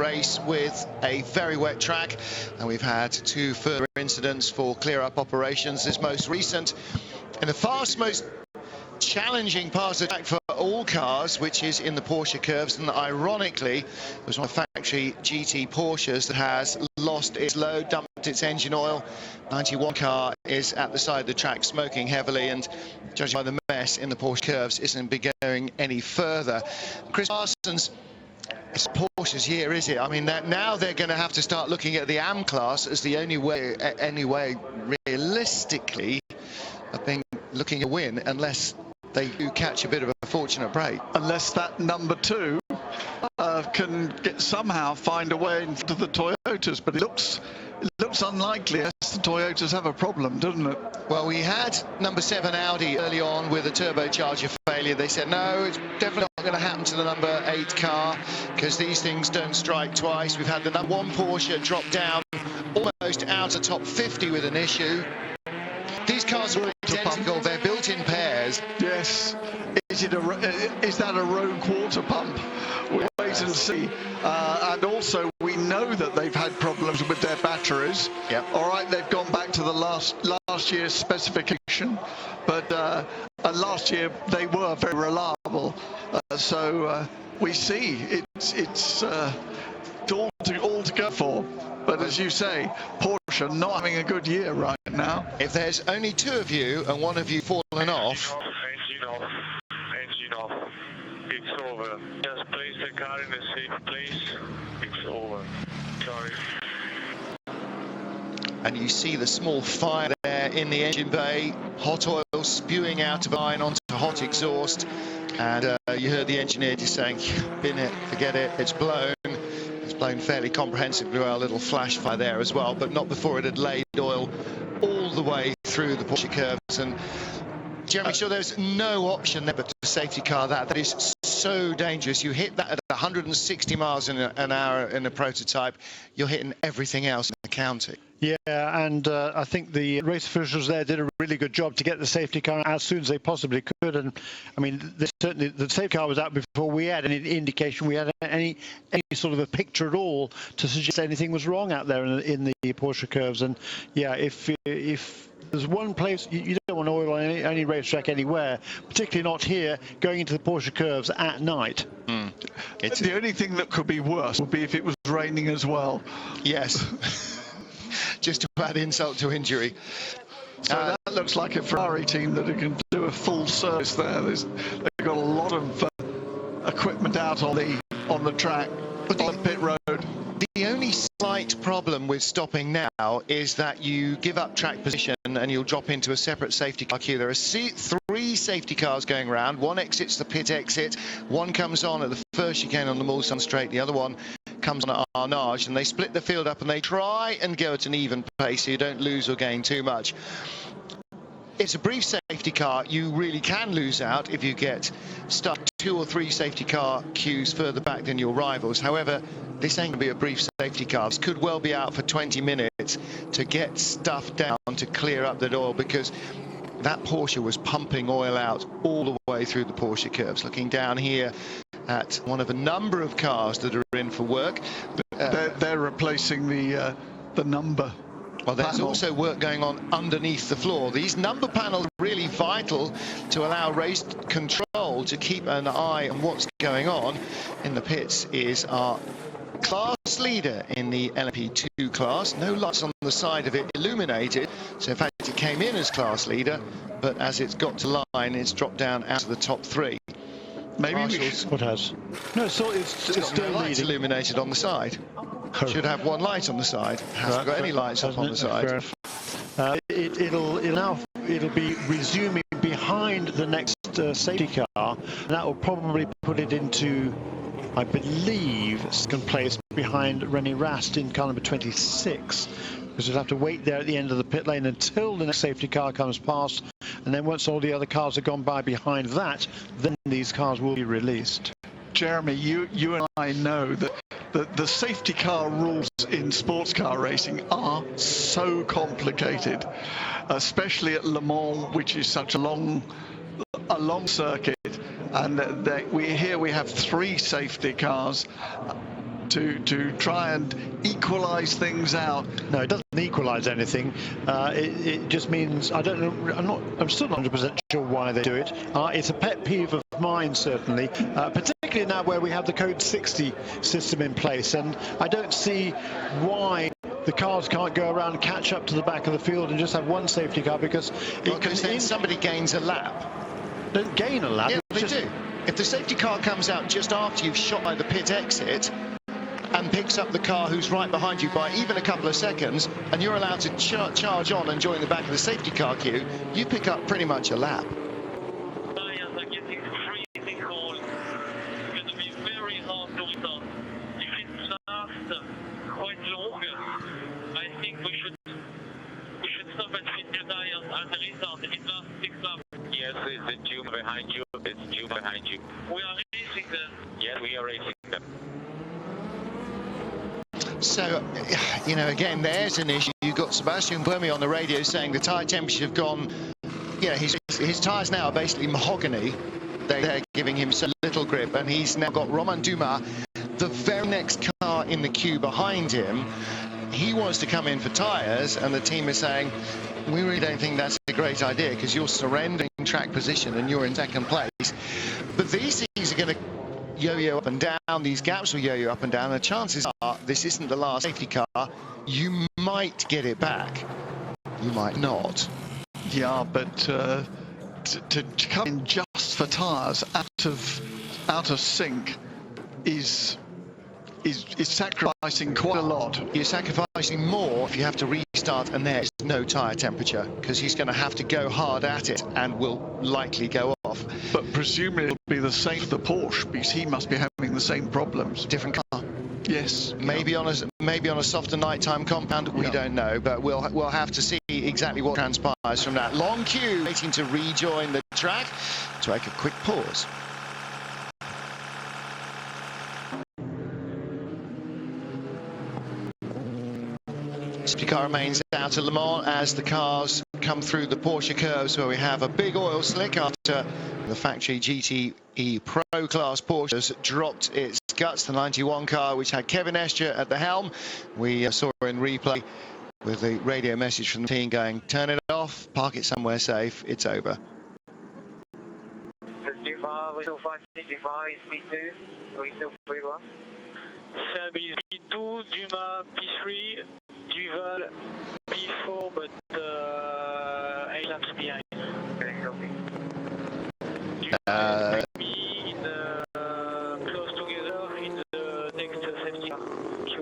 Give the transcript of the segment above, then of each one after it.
race with a very wet track, and we've had 2 further incidents for clear-up operations. This most recent in the most challenging part of the track for all cars, which is in the Porsche curves, and ironically it was one of the factory GT Porsches that has lost its load, dumped its engine oil. 91 car is at the side of the track smoking heavily, and judging by the mess in the Porsche curves, isn't going any further. Chris Parsons, it's Porsche's year, is it? I mean, now they're going to have to start looking at the AM class as the only way realistically of being looking at a win, unless they do catch a bit of a fortunate break. Unless that number 2 can somehow find a way into the Toyotas, but it looks unlikely as the Toyotas have a problem, doesn't it? Well, we had number 7 Audi early on with a turbocharger failure. They said no, it's definitely not going to happen to the number 8 car because these things don't strike twice. We've had the number 1 Porsche drop down almost out of top 50 with an issue. These cars are identical, they're built in pairs. Yes. Is that a rogue quarter pump? We'll wait and see. And also, we know that they've had problems with their batteries. Yep. All right, they've gone back to the last year's specification, but last year they were very reliable. So we see it's all to go for. But as you say, Porsche not having a good year right now. If there's only 2 of you and one of you fallen off. Engine off. It's over. Just place the car in a safe place. It's over. Sorry. And you see the small fire there in the engine bay, hot oil spewing out of the line onto hot exhaust. And you heard the engineer just saying, bin it, forget it, it's blown. It's blown fairly comprehensively well, a little flash fire there as well, but not before it had laid oil all the way through the Porsche curves. And Jeremy, sure, there's no option there but the safety car. That is so dangerous. You hit that at 160 miles an hour in a prototype, you're hitting everything else in the county. Yeah, and I think the race officials there did a really good job to get the safety car as soon as they possibly could. And I mean, certainly the safety car was out before we had any indication, we had any sort of a picture at all to suggest anything was wrong out there in the Porsche curves. And yeah, if there's one place you don't want oil on any racetrack anywhere, particularly not here, going into the Porsche curves at night. The only thing that could be worse would be if it was raining as well. Yes. Just to add insult to injury. So that looks like a Ferrari team that can do a full service there. They've got a lot of equipment out on the track, on the pit road. The only slight problem with stopping now is that you give up track position and you'll drop into a separate safety car queue. There are 3 safety cars going around. One exits the pit exit, one comes on at the first chicane on the Mulsanne straight, the other one comes on at Arnage, and they split the field up and they try and go at an even pace so you don't lose or gain too much. It's a brief safety car. You really can lose out if you get stuck 2 or 3 safety car queues further back than your rivals. However, this ain't going to be a brief safety car. This could well be out for 20 minutes to get stuff down to clear up that oil, because that Porsche was pumping oil out all the way through the Porsche curves. Looking down here at one of a number of cars that are in for work. They're replacing the number. Well, there's panel. also work going on underneath the floor. These number panels are really vital to allow race control to keep an eye on what's going on. In the pits is our class leader in the LMP2 class. No lights on the side of it illuminated. So in fact, it came in as class leader, but as it's got to line, it's dropped down out of the top 3. Maybe What has? No, so it's still lights leading. illuminated on the side. Should have one light on the side. Hasn't got any lights up on the side. It'll be resuming behind the next safety car, and that will probably put it into, I believe, second place behind René Rast in car number 26, because you'll have to wait there at the end of the pit lane until the next safety car comes past, and then once all the other cars have gone by behind that, then these cars will be released. Jeremy, you and I know that the safety car rules in sports car racing are so complicated, especially at Le Mans, which is such a long circuit, and we have 3 safety cars. to try and equalise things out. No, it doesn't equalise anything. It just means I don't know. I'm still not 100% sure why they do it. It's a pet peeve of mine, certainly, particularly now where we have the Code 60 system in place, and I don't see why the cars can't go around, catch up to the back of the field, and just have one safety car, because then somebody gains a lap. Don't gain a lap. Yeah, they do. If the safety car comes out just after you've shot by the pit exit and picks up the car who's right behind you by even a couple of seconds, and you're allowed to charge on and join the back of the safety car queue, you pick up pretty much a lap. Tires are getting freezing cold. It's going to be very hard to restart. If it lasts quite long, I think we should stop at 50 tires and restart. If it lasts 6 laps. Yes, it's a tube behind you. It's tube behind you. We are racing them. Yes, we are racing them. So, you know, again, there's an issue. You've got Sebastian Buemi on the radio saying the tyre temperature have gone, you know, his tyres now are basically mahogany. They're giving him so little grip, and he's now got Romain Dumas, the very next car in the queue behind him. He wants to come in for tyres, and the team is saying, we really don't think that's a great idea, because you're surrendering track position and you're in second place. But these things are going to yo-yo up and down. These gaps will yo-yo up and down. The chances are this isn't the last safety car. You might get it back. You might not. Yeah, but to come in just for tyres out of sync is sacrificing quite a lot. You're sacrificing more if you have to restart and there's no tyre temperature, because he's going to have to go hard at it and will likely go off. But presumably it'll be the same for the Porsche, because he must be having the same problems. Different car. Yes. Maybe on a softer nighttime compound, we don't know, but we'll have to see exactly what transpires from that long queue waiting to rejoin the track. To take a quick pause. Safety car remains out of Le Mans as the cars come through the Porsche curves, where we have a big oil slick after the factory GTE Pro Class Porsche has dropped its guts. The 91 car, which had Kevin Escher at the helm, we saw in replay with the radio message from the team going, turn it off, park it somewhere safe, it's over. 55, we still 55, P2, we still P1. Selby P2, Dumas P3, Duval P4, but 8 laps behind. Okay, copy. Duval me in close together in the next safety car queue.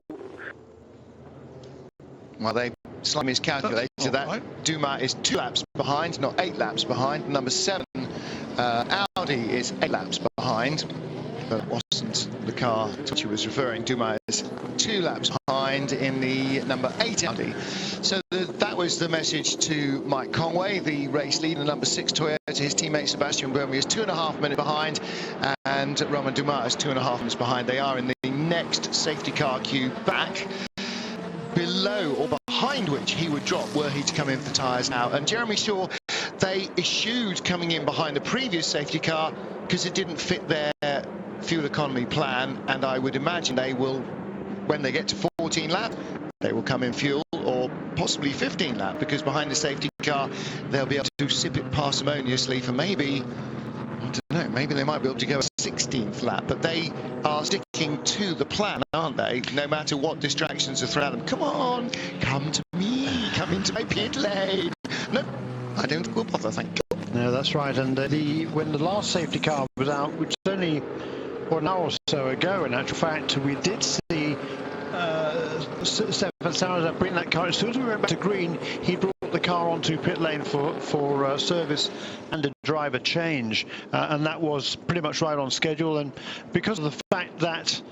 Well, they slightly miscalculated that. Right. Dumas is 2 laps behind, not 8 laps behind. Number 7, Audi, is 8 laps behind. But it wasn't the car to which he was referring. Dumas is 2 laps behind in the number 8 Audi. So that was the message to Mike Conway, the race leader, number 6 Toyota. His teammate Sebastian Buemi is 2.5 minutes behind, and Romain Dumas is 2.5 minutes behind. They are in the next safety car queue back, below or behind which he would drop were he to come in for tyres now. And Jeremy Shaw, they eschewed coming in behind the previous safety car because it didn't fit their fuel economy plan, and I would imagine they will, when they get to 14 lap, they will come in fuel, or possibly 15 lap, because behind the safety car they'll be able to sip it parsimoniously for maybe, I don't know, maybe they might be able to go a 16th lap, but they are sticking to the plan, aren't they? No matter what distractions are thrown at them. Come on, come to me, come into my pit lane. No, I don't think we'll bother, thank God. No, that's right. And when the last safety car was out, which was only an hour or so ago, in actual fact, we did see Stefan Sauer bring that car. As soon as we went back to green, he brought the car onto pit lane for service and a driver change, and that was pretty much right on schedule. And because of the fact that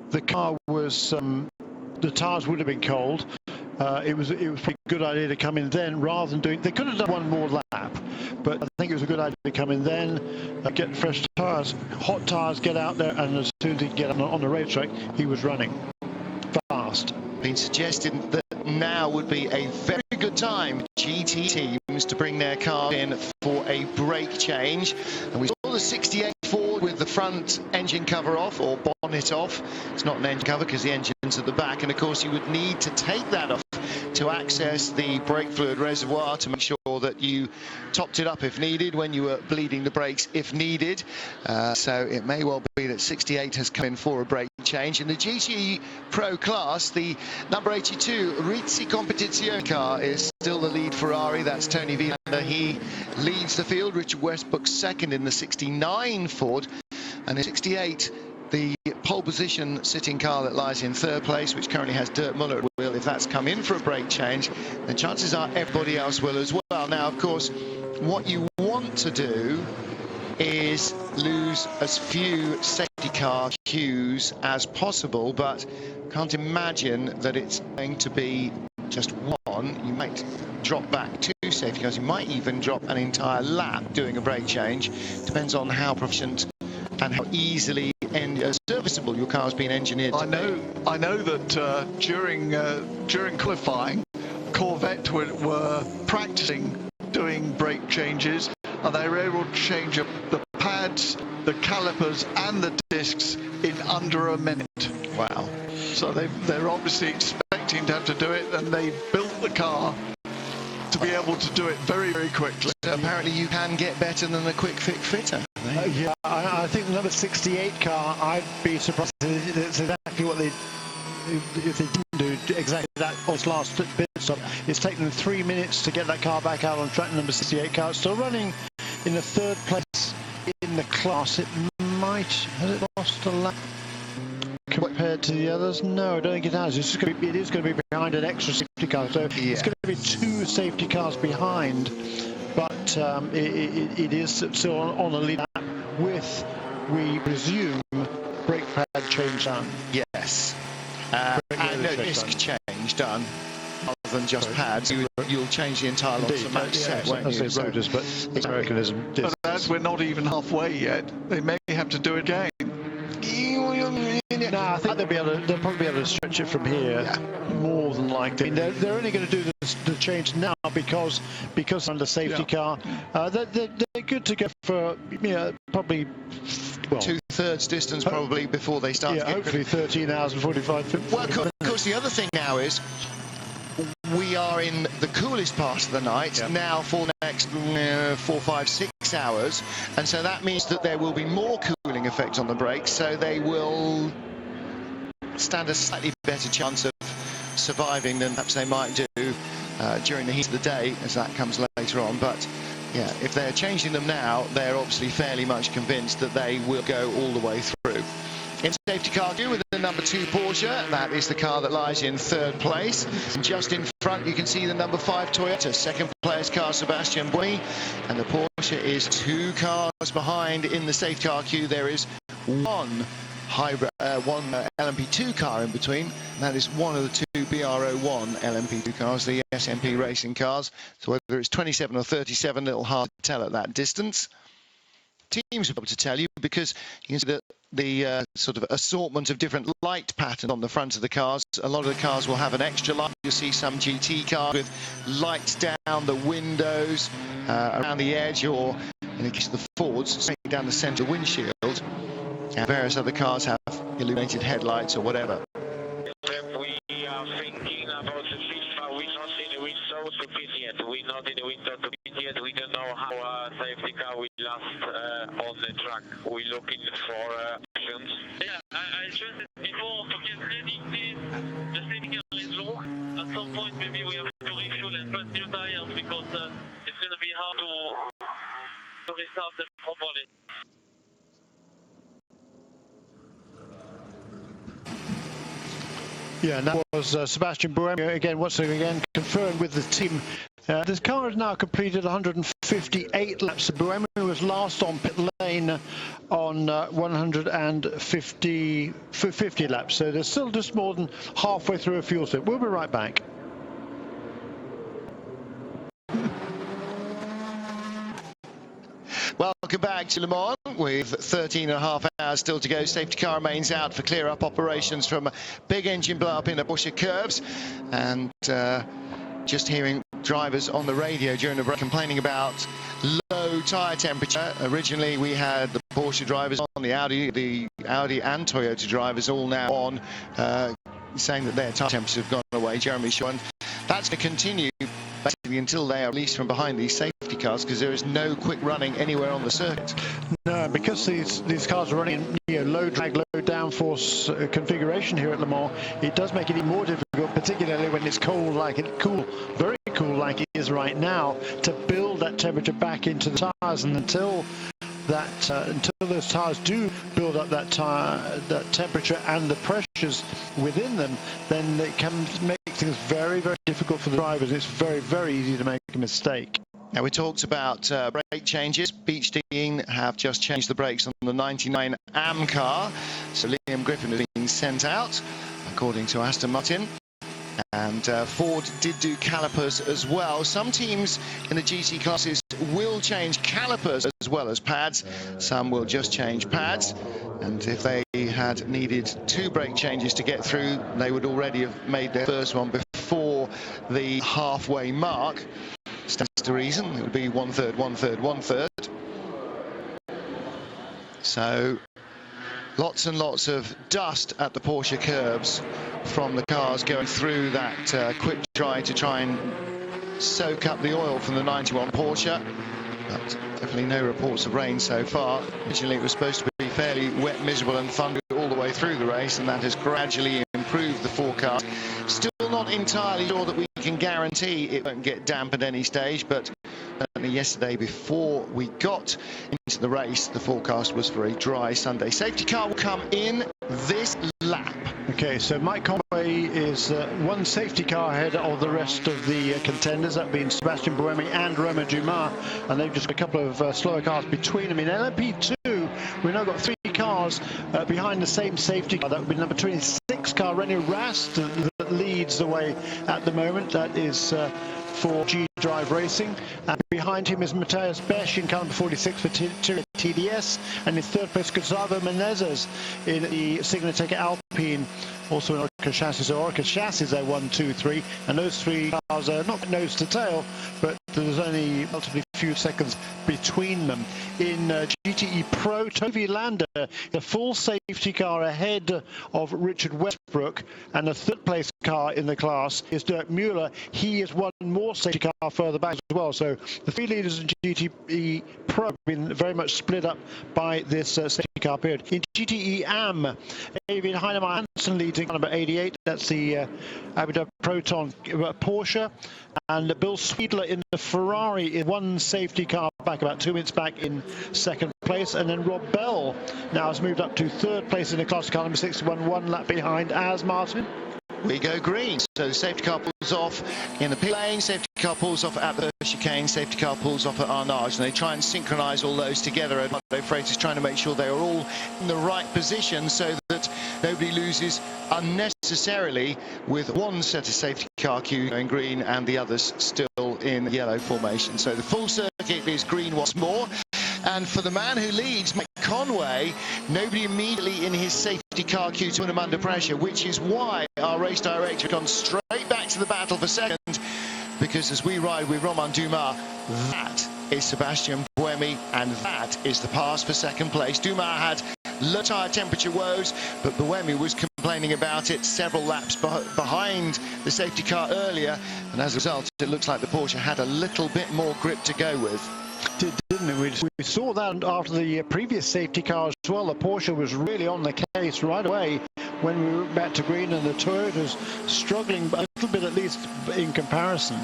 the car was, the tyres would have been cold, it was a good idea to come in then rather than doing. They could have done one more lap, but I think it was a good idea to come in then, get fresh tyres, hot tyres, get out there, and as soon as he could get on the racetrack, he was running fast. Been suggested that now would be a very good time for GT teams to bring their car in for a brake change, and we saw the 68 Ford with the front engine cover off, or bonnet off. It's not an engine cover because the engine's at the back, and of course you would need to take that off to access the brake fluid reservoir to make sure that you topped it up if needed, when you were bleeding the brakes if needed. So it may well be that 68 has come in for a brake change. In the GT Pro class, the number 82 Rizzi Competizione car is still the lead Ferrari. That's Tony Vilander. He leads the field. Richard Westbrook second in the 69 Ford, and in 68 the pole position sitting car that lies in third place, which currently has Dirk Muller at the wheel. If that's come in for a brake change, then chances are everybody else will as well. Now, of course, what you want to do is lose as few safety car cues as possible, but can't imagine that it's going to be just one. You might drop back two safety cars. You might even drop an entire lap doing a brake change. Depends on how proficient and how easily and serviceable your car's been engineered to be. I know that during qualifying, Corvette were practicing doing brake changes, and they were able to change up the pads, the calipers and the discs in under a minute. Wow. So they're obviously expecting to have to do it, and they built the car to be able to do it very, very quickly. So apparently you can get better than the quick fit fitter. Yeah, I think the number 68 car, I'd be surprised if it's exactly what if they didn't do exactly that on its last pit stop. It's taken them 3 minutes to get that car back out on track. Number 68 car, still running in the third place in the class. It might, has it lost a lap compared to the others? No, I don't think it has. It's just going to be, it is going to be behind an extra safety car, so it's going to be 2 safety cars behind, but it is still on a lead lap with, we presume, brake pad change done. Yes. And no disc change done, other than just pads. You'll change the entire lot of match set, won't you? So does, but it's mechanism. But as we're not even halfway yet, they may have to do it again. No, I think they'll probably be able to stretch it from here, more than likely. I mean, they're only going to do the change now because under safety car. They're good to go for probably 2/3 distance probably before they start. Yeah, hopefully 13 hours and 45. Well, of course, the other thing now is we are in the coolest part of the night now for the next 4, 5, 6 hours, and so that means that there will be more cooling effect on the brakes, so they will stand a slightly better chance of surviving than perhaps they might do during the heat of the day, as that comes later on. But yeah, if they're changing them now, they're obviously fairly much convinced that they will go all the way through. In safety car queue with the number 2 Porsche, that is the car that lies in third place. And just in front you can see the number 5 Toyota, second place car Sebastian Buemi, and the Porsche is 2 cars behind. In the safety car queue there is one hybrid, one LMP2 car in between, and that is one of the 2 BR01 LMP2 cars, the SMP racing cars. So whether it's 27 or 37, a little hard to tell at that distance. Teams will be able to tell you, because you can see that the sort of assortment of different light patterns on the front of the cars. A lot of the cars will have an extra light. You'll see some GT cars with lights down the windows, around the edge, or in the case of the Fords, straight down the centre windshield. And various other cars have illuminated headlights or whatever. We are thinking about the FIFA. We're not in the window to pit yet. We're not in the window to pit yet. We don't know how safety car will last on the track. We're looking for options. Yeah, I stressed it before, to get ready the safety car is low. At some point maybe we have to refuel and put new tires, because it's going to be hard to restart them properly. Yeah, and that was Sebastian Buemi again, once again confirmed with the team. This car has now completed 158 laps. Buemi was last on pit lane on 150 laps, so they're still just more than halfway through a fuel tank. We'll be right back. Welcome back to Le Mans with 13.5 hours still to go. Safety car remains out for clear-up operations from a big engine blow-up in the Porsche curves. And just hearing drivers on the radio during the break complaining about low tyre temperature. Originally we had the Porsche drivers on, the Audi and Toyota drivers all now on, saying that their tyre temperatures have gone away. Jeremy Shaw, and that's going to continue basically until they are released from behind these safety cars, because there is no quick running anywhere on the circuit. No, because these cars are running in low drag, low downforce configuration here at Le Mans, it does make it even more difficult, particularly when it's cold, very cool like it is right now, to build that temperature back into the tyres. And until those tyres do build up that temperature and the pressures within them, then it can make things very, very difficult for the drivers. It's very, very easy to make a mistake. Now, we talked about brake changes. Beach Dean have just changed the brakes on the 99 AM car, so Liam Griffin has been sent out, according to Aston Martin. And Ford did do calipers as well. Some teams in the GT classes will change calipers as well as pads. Some will just change pads. And if they had needed 2 brake changes to get through, they would already have made their first one before the halfway mark. Stands to reason. It would be 1/3, 1/3, 1/3. So lots and lots of dust at the Porsche curbs from the cars going through that quick dry to try and soak up the oil from the 91 Porsche. But definitely no reports of rain so far. Originally it was supposed to be fairly wet, miserable and thundered all the way through the race, and that has gradually improved the forecast. Still not entirely sure that we can guarantee it won't get damp at any stage, but certainly yesterday before we got into the race, the forecast was for a dry Sunday. Safety car will come in this lap. Okay, so Mike Conway is one safety car ahead of the rest of the contenders, that being Sebastian Buemi and Romain Dumas, and they've just got a couple of slower cars between them. In LMP2, we've now got 3 cars behind the same safety car. That would be number 26 car, René Rast, that leads the way at the moment. That is for G-Drive Racing. And behind him is Matthias Besch in car number 46 for TDS, and in 3rd place Gustavo Menezes in the Signatec Alpine, also in Orca Chassis. So Orca Chassis are 1, 2, 3, and those 3 cars are not nose to tail, but there's only relatively few seconds between them. In GTE Pro, Toby Lander, the full safety car ahead of Richard Westbrook, and the 3rd place car in the class is Dirk Mueller. He is one more safety car further back as well. So the 3 leaders in GTE Pro have been very much split up by this safety car period. In GTE AM, David Heinemeyer Hansen leads in number 88. That's the Abu Dhabi Proton Porsche. And Bill Sweedler in the Ferrari is one safety car back, about 2 minutes back, in 2nd place. And then Rob Bell now has moved up to 3rd place in the class car number 61, 1 lap behind as Martin. We go green. So the safety car pulls off in the pit lane, safety car pulls off at the chicane, safety car pulls off at Arnage, and they try and synchronise all those together. Eduardo Freitas is trying to make sure they are all in the right position so that nobody loses unnecessarily, with one set of safety car queue going green and the others still in yellow formation. So the full circuit is green once more. And for the man who leads, Mike Conway, nobody immediately in his safety car queue to put him under pressure, which is why our race director has gone straight back to the battle for second, because as we ride with Romain Dumas, that is Sebastian Buemi, and that is the pass for 2nd place. Dumas had low tyre temperature woes, but Buemi was complaining about it several laps behind the safety car earlier, and as a result, it looks like the Porsche had a little bit more grip to go with. Didn't it? We saw that after the previous safety car as well. The Porsche was really on the case right away when we went back to green, and the Toyota's struggling a little bit, at least in comparison.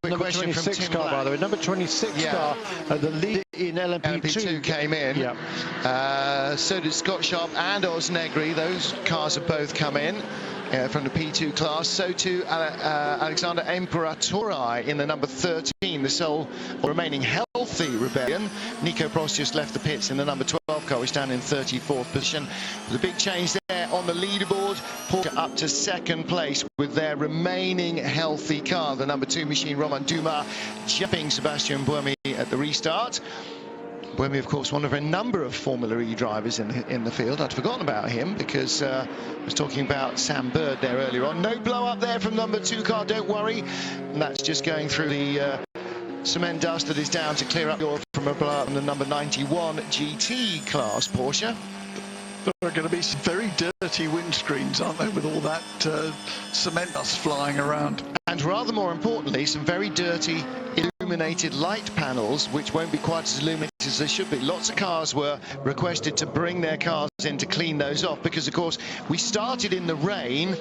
Number 26 car, by the way. Number 26 car, the lead in LMP2 came in. Yeah. So did Scott Sharp and Oz Negri. Those cars have both come in from the P2 class. So too Alexander Imperatore in the number 13, the sole remaining healthy Rebellion. Nico Prost just left the pits in the number 12 car, which down in 34th position. The big change there on the leaderboard, Porsche up to 2nd place with their remaining healthy car, the number 2 machine, Romain Dumas, jumping Sebastian Buemi at the restart. Buemi, of course, one of a number of Formula E drivers in the field. I'd forgotten about him because I was talking about Sam Bird there earlier on. No blow up there from number 2 car, don't worry. And that's just going through the cement dust that is down to clear up the oil from a blow up on the number 91 GT class Porsche. There are going to be some very dirty windscreens, aren't they, with all that cement dust flying around. And rather more importantly, some very dirty illuminated light panels, which won't be quite as illuminated as they should be. Lots of cars were requested to bring their cars in to clean those off because, of course, we started in the rain.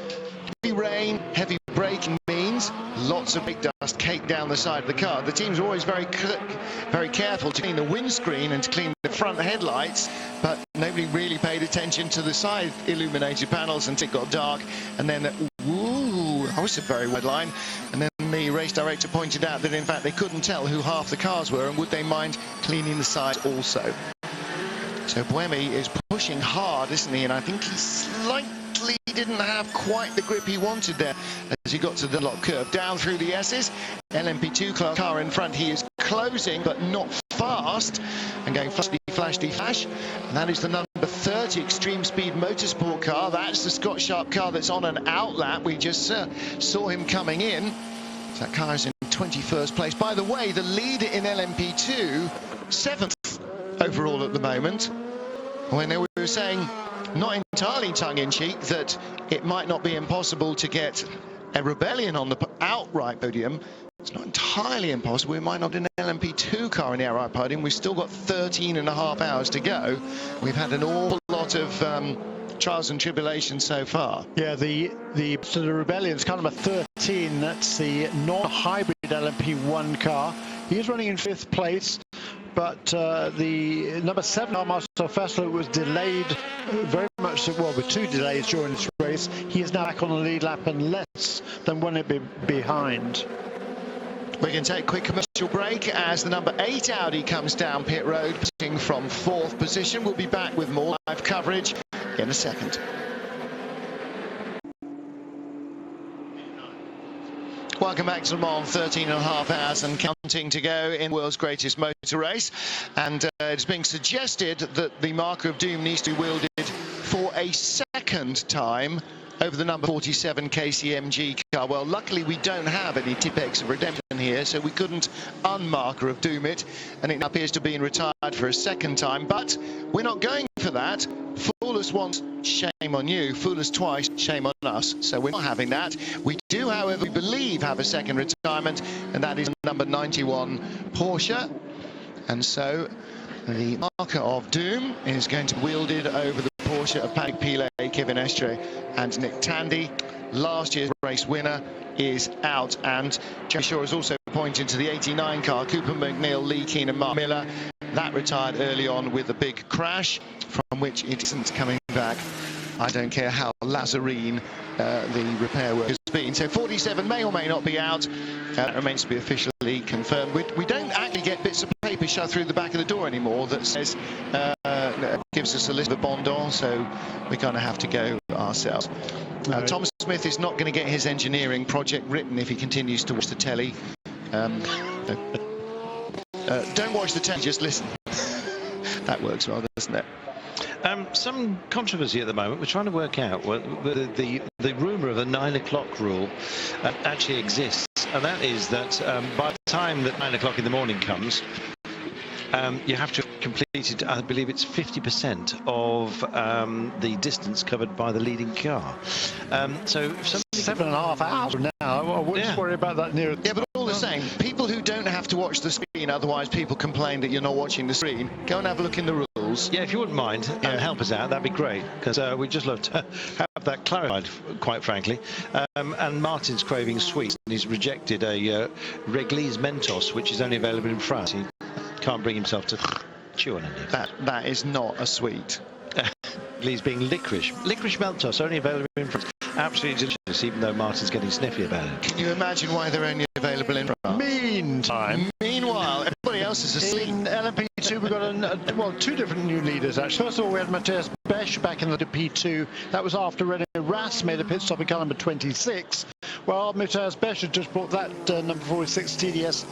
Heavy braking means lots of brake dust caked down the side of the car. The team's always very careful to clean the windscreen and to clean the front headlights, but nobody really paid attention to the side illuminated panels until it got dark, and then that was a very wide line, and then the race director pointed out that in fact they couldn't tell who half the cars were and would they mind cleaning the sides also. So Buemi is pushing hard, isn't he? And I think he slightly didn't have quite the grip he wanted there as he got to the lock curve. Down through the S's, LMP2 class car in front. He is closing, but not fast, and going flash. And that is the number 30 Extreme Speed Motorsport car. That's the Scott Sharp car that's on an outlap. We just saw him coming in. So that car is in 21st place. By the way, the leader in LMP2, 7th overall at the moment. When we were saying, not entirely tongue-in-cheek, that it might not be impossible to get a Rebellion on the outright podium. It's not entirely impossible. We might not get an LMP2 car in the outright podium. We've still got 13.5 hours to go. We've had an awful lot of trials and tribulations so far. Yeah, the Rebellion's car number 13. That's the non-hybrid LMP1 car. He is running in 5th place. But the number 7, Marcel Fessler, was delayed very much, well, with 2 delays during this race. He is now back on the lead lap and less than 1 minute behind. We can take a quick commercial break as the number 8 Audi comes down pit road, pitting from 4th position. We'll be back with more live coverage in a second. Welcome back to Le Mans, 13.5 hours and counting to go in the world's greatest motor race. And it's being suggested that the marker of doom needs to be wielded for a second time over the number 47 KCMG car. Well, luckily we don't have any Pt.6 of redemption here, so we couldn't unmarker of doom it, and it appears to be in retired for a second time. But we're not going for that. Fool us once, shame on you. Fool us twice, shame on us. So we're not having that. We do, however, we believe, have a second retirement, and that is number 91 Porsche. And so the marker of doom is going to be wielded over the Porsche of Patrick Pilet, Kevin Estre and Nick Tandy. Last year's race winner is out, and Jerry Shaw is also pointing to the 89 car, Cooper McNeil, Lee Keane and Mark Miller. That retired early on with a big crash from which it isn't coming back. I don't care how lazarine the repair work has been. So 47 may or may not be out. That remains to be officially confirmed. We don't actually get bits of paper shoved through the back of the door anymore that says, gives us a list of Bondon, so we kind of have to go ourselves. Thomas Smith is not going to get his engineering project written if he continues to watch the telly. Don't watch the telly, just listen. That works well, doesn't it? Some controversy at the moment. We're trying to work out whether the rumour of a 9 o'clock rule actually exists, and that is that by the time that 9 o'clock in the morning comes, you have to have completed, I believe it's 50% of the distance covered by the leading car. So if somebody 7.5 hours from now, I wouldn't worry about that near. Yeah, but all the same, people who don't have to watch the screen, otherwise people complain that you're not watching the screen, go and have a look in the rules. Yeah, if you wouldn't mind and help us out, that'd be great, because we'd just love to have that clarified, quite frankly. And Martin's craving sweets, and he's rejected a Réglisse Mentos, which is only available in France. He can't bring himself to chew on it. That is not a sweet. Réglisse being licorice Mentos, only available in France. Absolutely delicious, even though Martin's getting sniffy about it. Can you imagine why they're only available in France? Meanwhile, everybody else is asleep. In LMP2, we've got 2 different new leaders, actually. First of all, we had Matthias Besch back in the P2. That was after René Rast made a pit stop in car number 26. Well, Matthias Besch had just brought that number 46 TDS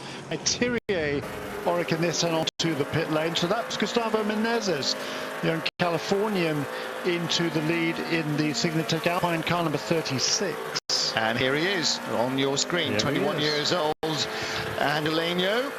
Thierry Orica Nissan onto the pit lane. So that's Gustavo Menezes, the young Californian, into the lead in the Signatec Alpine car number 36. And here he is on your screen, Here 21 he is. years old, Angoleño,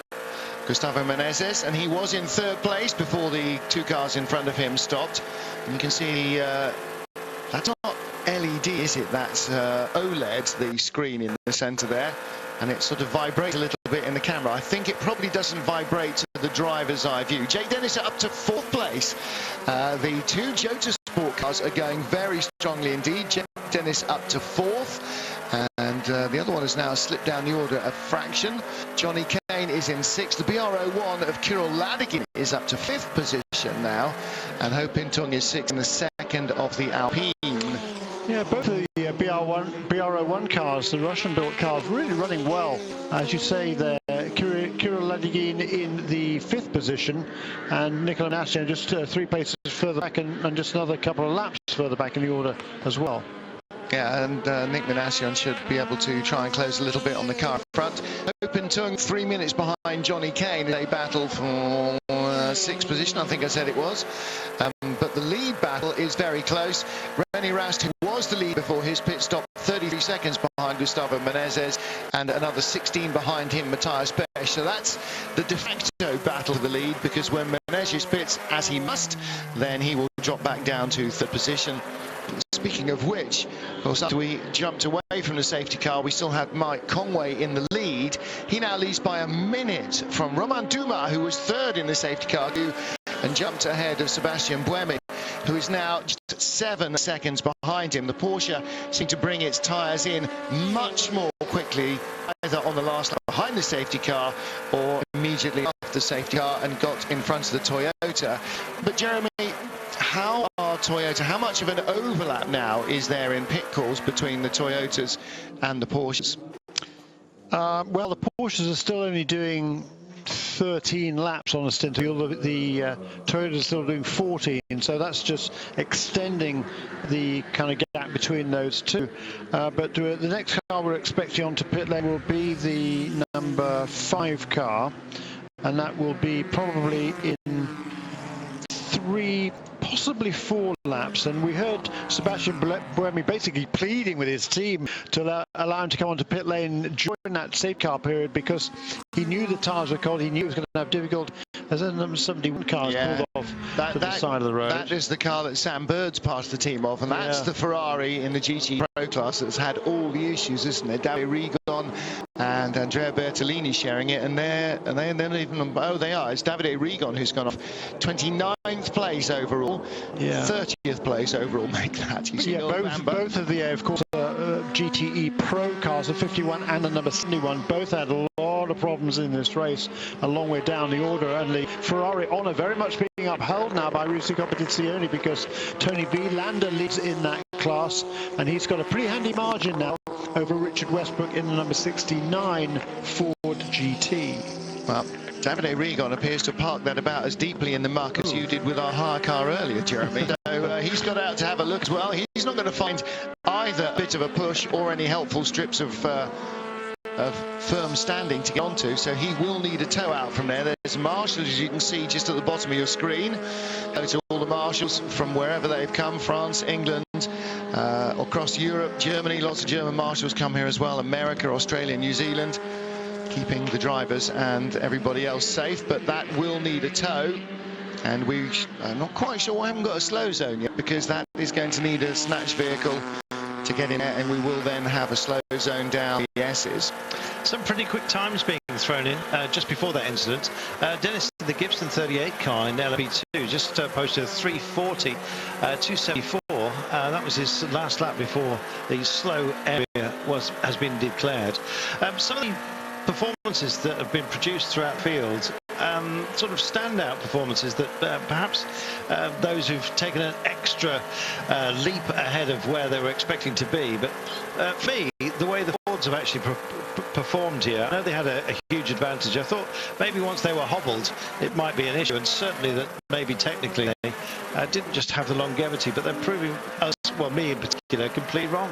Gustavo Menezes, and he was in third place before the two cars in front of him stopped. And you can see that's not LED, is it? That's OLED, the screen in the centre there, and it sort of vibrates a little bit in the camera. I think it probably doesn't vibrate to the driver's eye view. Jake Dennis up to fourth place. The two Jota Sport cars are going very strongly indeed. Jake Dennis up to fourth, and the other one has now slipped down the order a fraction. Johnny Kane is in sixth. The BR01 of Kirill Ladygin is up to fifth position now, and Ho Pin Tung is sixth in the second of the Alpine. Yeah, both of the BR01 cars, the Russian-built cars, really running well. As you say, there, Kirill Ladygin in the fifth position, and Nicola Nastian just 3 places further back, and just another couple of laps further back in the order as well. Yeah, and Nick Minassian should be able to try and close a little bit on the car front. Ho Pin Tung 3 minutes behind Johnny Kane. They battle for sixth position, I think I said it was. But the lead battle is very close. René Rast, who was the lead before his pit stop, 33 seconds behind Gustavo Menezes, and another 16 behind him, Matthias Pesch. So that's the de facto battle for the lead, because when Menezes pits, as he must, then he will drop back down to third position. Speaking of which, of course, after we jumped away from the safety car, we still had Mike Conway in the lead. He now leads by a minute from Romain Dumas, who was third in the safety car, and jumped ahead of Sebastian Buemi, who is now just 7 seconds behind him. The Porsche seemed to bring its tyres in much more quickly, either on the last lap behind the safety car or immediately after the safety car, and got in front of the Toyota. But Jeremy, how much of an overlap now is there in pit calls between the Toyotas and the Porsches? Well, the Porsches are still only doing 13 laps on a stint. The Toyota is still doing 14, so that's just extending the kind of gap between those two. But the next car we're expecting onto pit lane will be the number 5 car, and that will be probably in 3, possibly 4 laps. And we heard Sebastian Buemi basically pleading with his team to allow him to come onto pit lane during that safety car period, because he knew the tyres were cold. He knew he was going to have difficult. As the number 71 car pulled off to the side of the road. That is the car that Sam Bird's part of the team of, and that's the Ferrari in the GT Pro class that's had all the issues, isn't it? Davide Rigon and Andrea Bertolini sharing it, and they're not even. Oh, they are. It's Davide Rigon who's gone off 29th place overall, 30th place overall. Make that. Both of the, of course, GTE Pro cars, the 51 and the number 71, both had a lot of problems in this race a long way down the order, and the Ferrari honour very much being upheld now by Risi Competizione, because Tony Vilander leads in that class, and he's got a pretty handy margin now over Richard Westbrook in the number 69 Ford GT. Well, Davide Rigon appears to park that about as deeply in the muck as you did with our hire car earlier, Jeremy. So he's got out to have a look as well. He's not going to find either a bit of a push or any helpful strips of firm standing to get onto, so he will need a tow out from there. There's marshals, as you can see, just at the bottom of your screen. To all the marshals from wherever they've come, France, England, across Europe, Germany. Lots of German marshals come here as well, America, Australia, New Zealand, keeping the drivers and everybody else safe. But that will need a tow, and we are not quite sure why we haven't got a slow zone yet, because that is going to need a snatch vehicle to get in there, and we will then have a slow zone down the S's. Some pretty quick times being thrown in just before that incident. Dennis, the Gibson 38 car in LMP2 just posted a 340, 274. That was his last lap before the slow area has been declared. Some of the performances that have been produced throughout the field, sort of standout performances that perhaps those who've taken an extra leap ahead of where they were expecting to be. But for me, the way the Fords have actually performed here, I know they had a huge advantage. I thought maybe once they were hobbled it might be an issue, and certainly that maybe technically they didn't just have the longevity, but they're proving us, well, me in particular, completely wrong.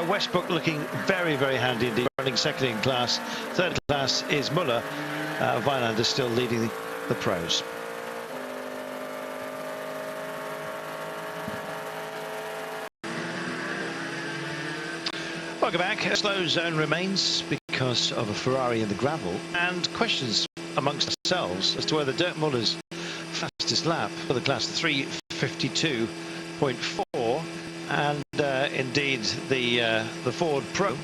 Westbrook looking very, very handy indeed, running second in class. Third class is Muller. Vilander still leading the pros. Welcome back. A slow zone remains because of a Ferrari in the gravel, and questions amongst ourselves as to whether Dirk Muller's fastest lap for the class 3:52.4, and indeed the Ford Pro.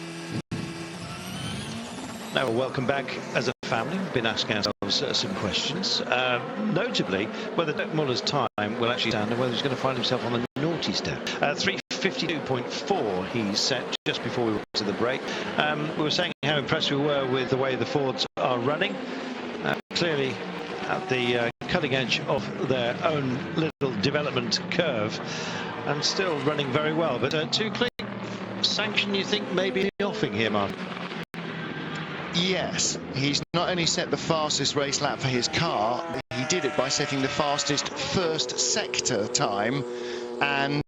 Now, welcome back as a family. We've been asking ourselves some questions, notably whether Dirk Muller's time will actually stand and whether he's going to find himself on the naughty step. 3:52.4 he set just before we went to the break. We were saying how impressed we were with the way the Fords are running. Clearly at the cutting edge of their own little development curve and still running very well. But too clean sanction, you think, maybe in the offing here, Mark? Yes, he's not only set the fastest race lap for his car, he did it by setting the fastest first sector time, and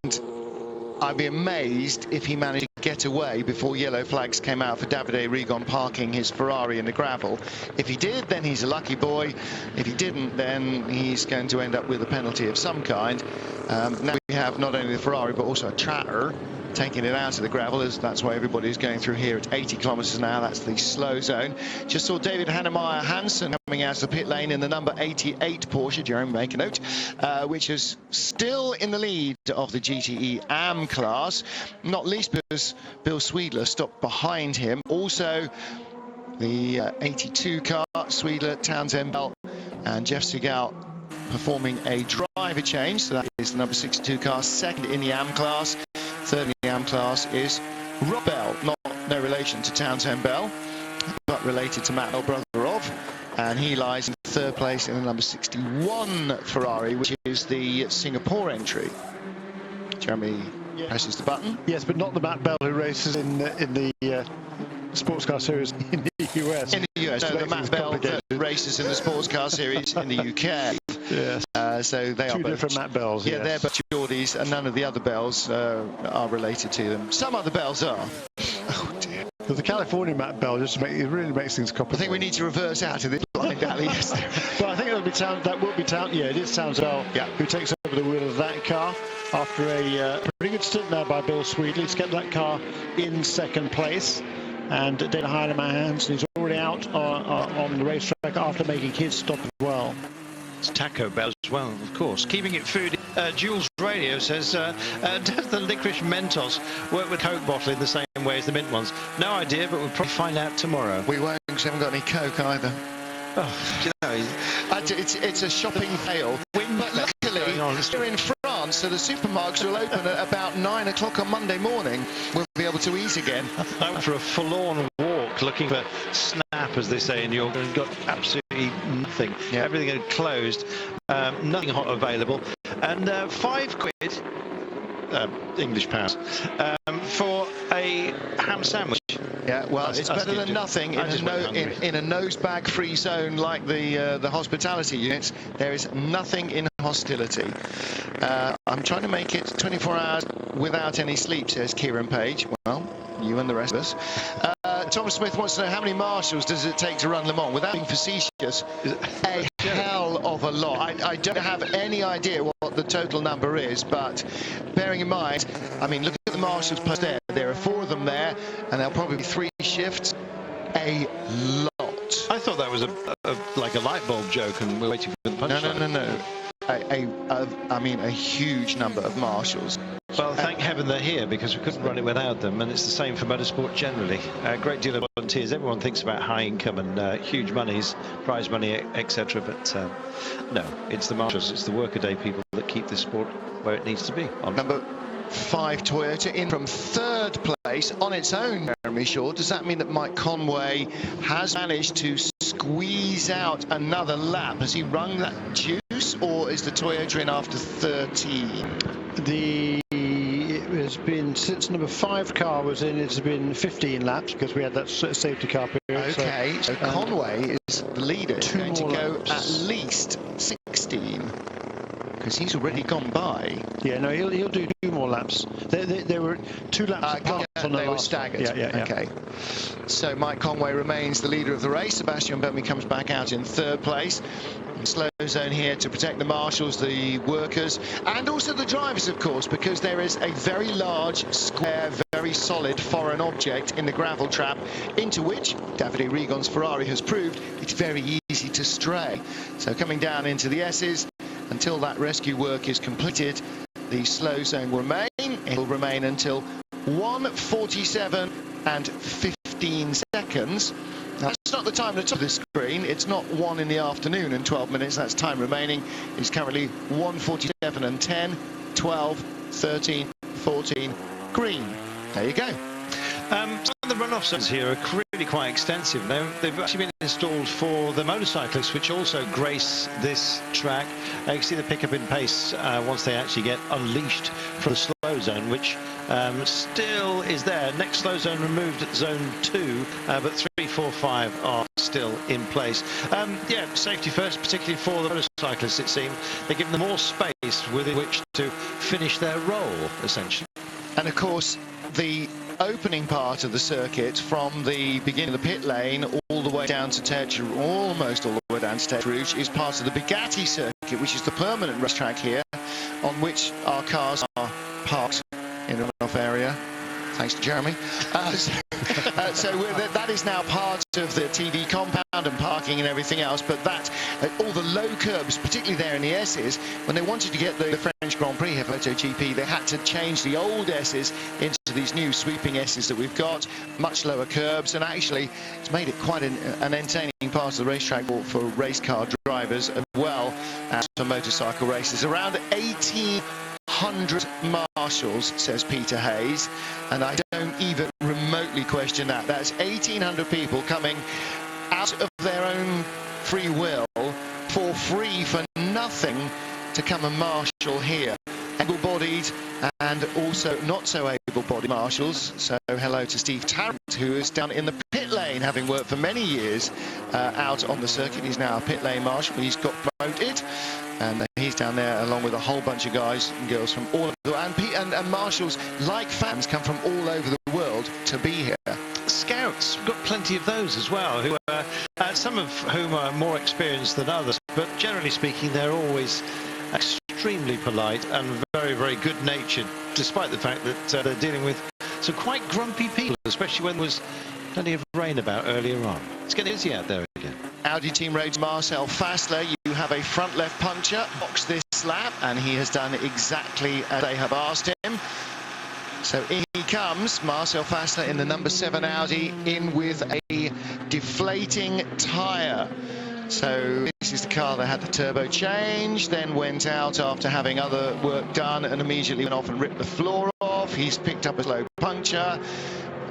I'd be amazed if he managed to get away before yellow flags came out for Davide Rigon parking his Ferrari in the gravel. If he did, then he's a lucky boy. If he didn't, then he's going to end up with a penalty of some kind. Now we have not only the Ferrari but also a Tratter taking it out of the gravel, as that's why everybody is going through here at 80 kilometres an hour. That's the slow zone. Just saw David Hannemeyer Hansen coming out of the pit lane in the number 88 Porsche, Jerome, make a note, which is still in the lead of the GTE AM class, not least because Bill Sweedler stopped behind him. Also the 82 car, Sweedler, Townsend Bell and Jeff Segal performing a driver change. So that is the number 62 car, second in the AM class. Third in the AM class is Rob Bell, no relation to Townsend Bell, but related to Matt Bell, brother of, and he lies in third place in the number 61 Ferrari, which is the Singapore entry. Jeremy presses the button. Yes, but not the Matt Bell who races in the sports car series in the US. In the US, no, the Matt Bell that races in the sports car series in the UK. Yes. So they are two different Matt Bells. Yeah, yes. they're but Geordies, and none of the other Bells are related to them. Some other Bells are. Oh dear. But the California Matt Bell just it really makes things complicated. I think we need to reverse out of this blind alley. But I think it'll be that will be yeah, it is Townsend Bell who takes over the wheel of that car after a pretty good stint now by Bill Sweedley. He's kept that car in second place. And Dana Heinemeyer Hansen is already out on the racetrack after making his stop as well. It's Taco Bell as well, of course. Keeping it food. Jules Radio says, does the licorice Mentos work with Coke bottle in the same way as the mint ones? No idea, but we'll probably find out tomorrow. We won't, because we haven't got any Coke either. Oh, you know, it's a shopping fail. But luckily, we're in France, so the supermarkets will open at about 9 o'clock on Monday morning. We'll be able to eat again. I went for a forlorn walk looking for Snap, as they say in York, and got absolutely nothing. Yeah. Everything had closed, nothing hot available, and £5 English pounds for a ham sandwich. Yeah, well, it's better than nothing in a nose bag free zone like the hospitality units. There is nothing in hostility. I'm trying to make it 24 hours without any sleep, says Kieran Page. Well, you and the rest of us. Tom Smith wants to know how many marshals does it take to run Le Mans? Without being facetious, a hell of a lot. I don't have any idea what the total number is, but bearing in mind, I mean, look at the marshals post there. There are 4 of them there, and there'll probably be 3 shifts. A lot. I thought that was like a light bulb joke, and we're waiting for the punchline. No. I mean, a huge number of marshals. Well, thank heaven they're here, because we couldn't run it without them, and it's the same for motorsport generally. A great deal of volunteers. Everyone thinks about high income and huge monies, prize money, etc. But no, it's the marshals, it's the workaday people that keep this sport where it needs to be. Number 5 Toyota in from 3rd place on its own, Jeremy Shaw. Does that mean that Mike Conway has managed to squeeze out another lap? Has he rung that juice, or is the Toyota in after 13? It has been, since number 5 car was in, it's been 15 laps because we had that safety car period. Okay, so Conway is the leader. He's going to go laps. at least 16. because he's already gone by. Yeah, no, he'll do 2 more laps. They were 2 laps apart on the they were last staggered. Yeah. Okay. So Mike Conway remains the leader of the race. Sebastian Buemi comes back out in 3rd place. Slow zone here to protect the marshals, the workers, and also the drivers, of course, because there is a very large, square, very solid foreign object in the gravel trap, into which Davide Rigon's Ferrari has proved it's very easy to stray. So coming down into the S's, until that rescue work is completed, the slow zone will remain. It will remain until 1:47 and 15 seconds. Now, that's not the time at the top of the screen. It's not 1 in the afternoon and 12 minutes. That's time remaining. It's currently 1:47 and 10, 12, 13, 14, green. There you go. Some of the runoff zones here are really quite extensive. They've actually been installed for the motorcyclists, which also grace this track. You can see the pickup in pace once they actually get unleashed from the slow zone, which still is there. Next slow zone removed at zone 2, but 3, 4, 5 are still in place. Yeah, safety first, particularly for the motorcyclists, it seems. They're giving them more space within which to finish their role, essentially. And of course, the opening part of the circuit from the beginning of the pit lane all the way down to Tertre, almost all the way down to Tertre Rouge, is part of the Bugatti circuit, which is the permanent racetrack here, on which our cars are parked in a runoff area. Thanks to Jeremy. That is now part of the TV compound and parking and everything else, but that, all the low curbs, particularly there in the S's, when they wanted to get the French Grand Prix here for MotoGP, they had to change the old S's into these new sweeping S's that we've got, much lower curbs, and actually it's made it quite an entertaining part of the racetrack for race car drivers as well as for motorcycle races. Around 1,800 marshals, says Peter Hayes, and I don't even remotely question that. That's 1,800 people coming out of their own free will for free, for nothing, to come and marshal here. Able-bodied and also not so able-bodied marshals. So hello to Steve Tarrant, who is down in the pit lane, having worked for many years out on the circuit. He's now a pit lane marshal. He's got promoted, and he's down there along with a whole bunch of guys and girls from all over the world. And marshals, like fans, come from all over the world to be here. Scouts, we've got plenty of those as well, who are, some of whom are more experienced than others, but generally speaking, they're always extremely polite and very, very good-natured, despite the fact that they're dealing with some quite grumpy people, especially when there was plenty of rain about earlier on. It's getting busy out there again. Audi Team Road's Marcel Fassler, you have a front left puncher, box this lap, and he has done exactly as they have asked him. So in he comes, Marcel Fassler in the number 7 Audi, in with a deflating tyre. So this is the car that had the turbo change, then went out after having other work done and immediately went off and ripped the floor off. He's picked up a slow puncture,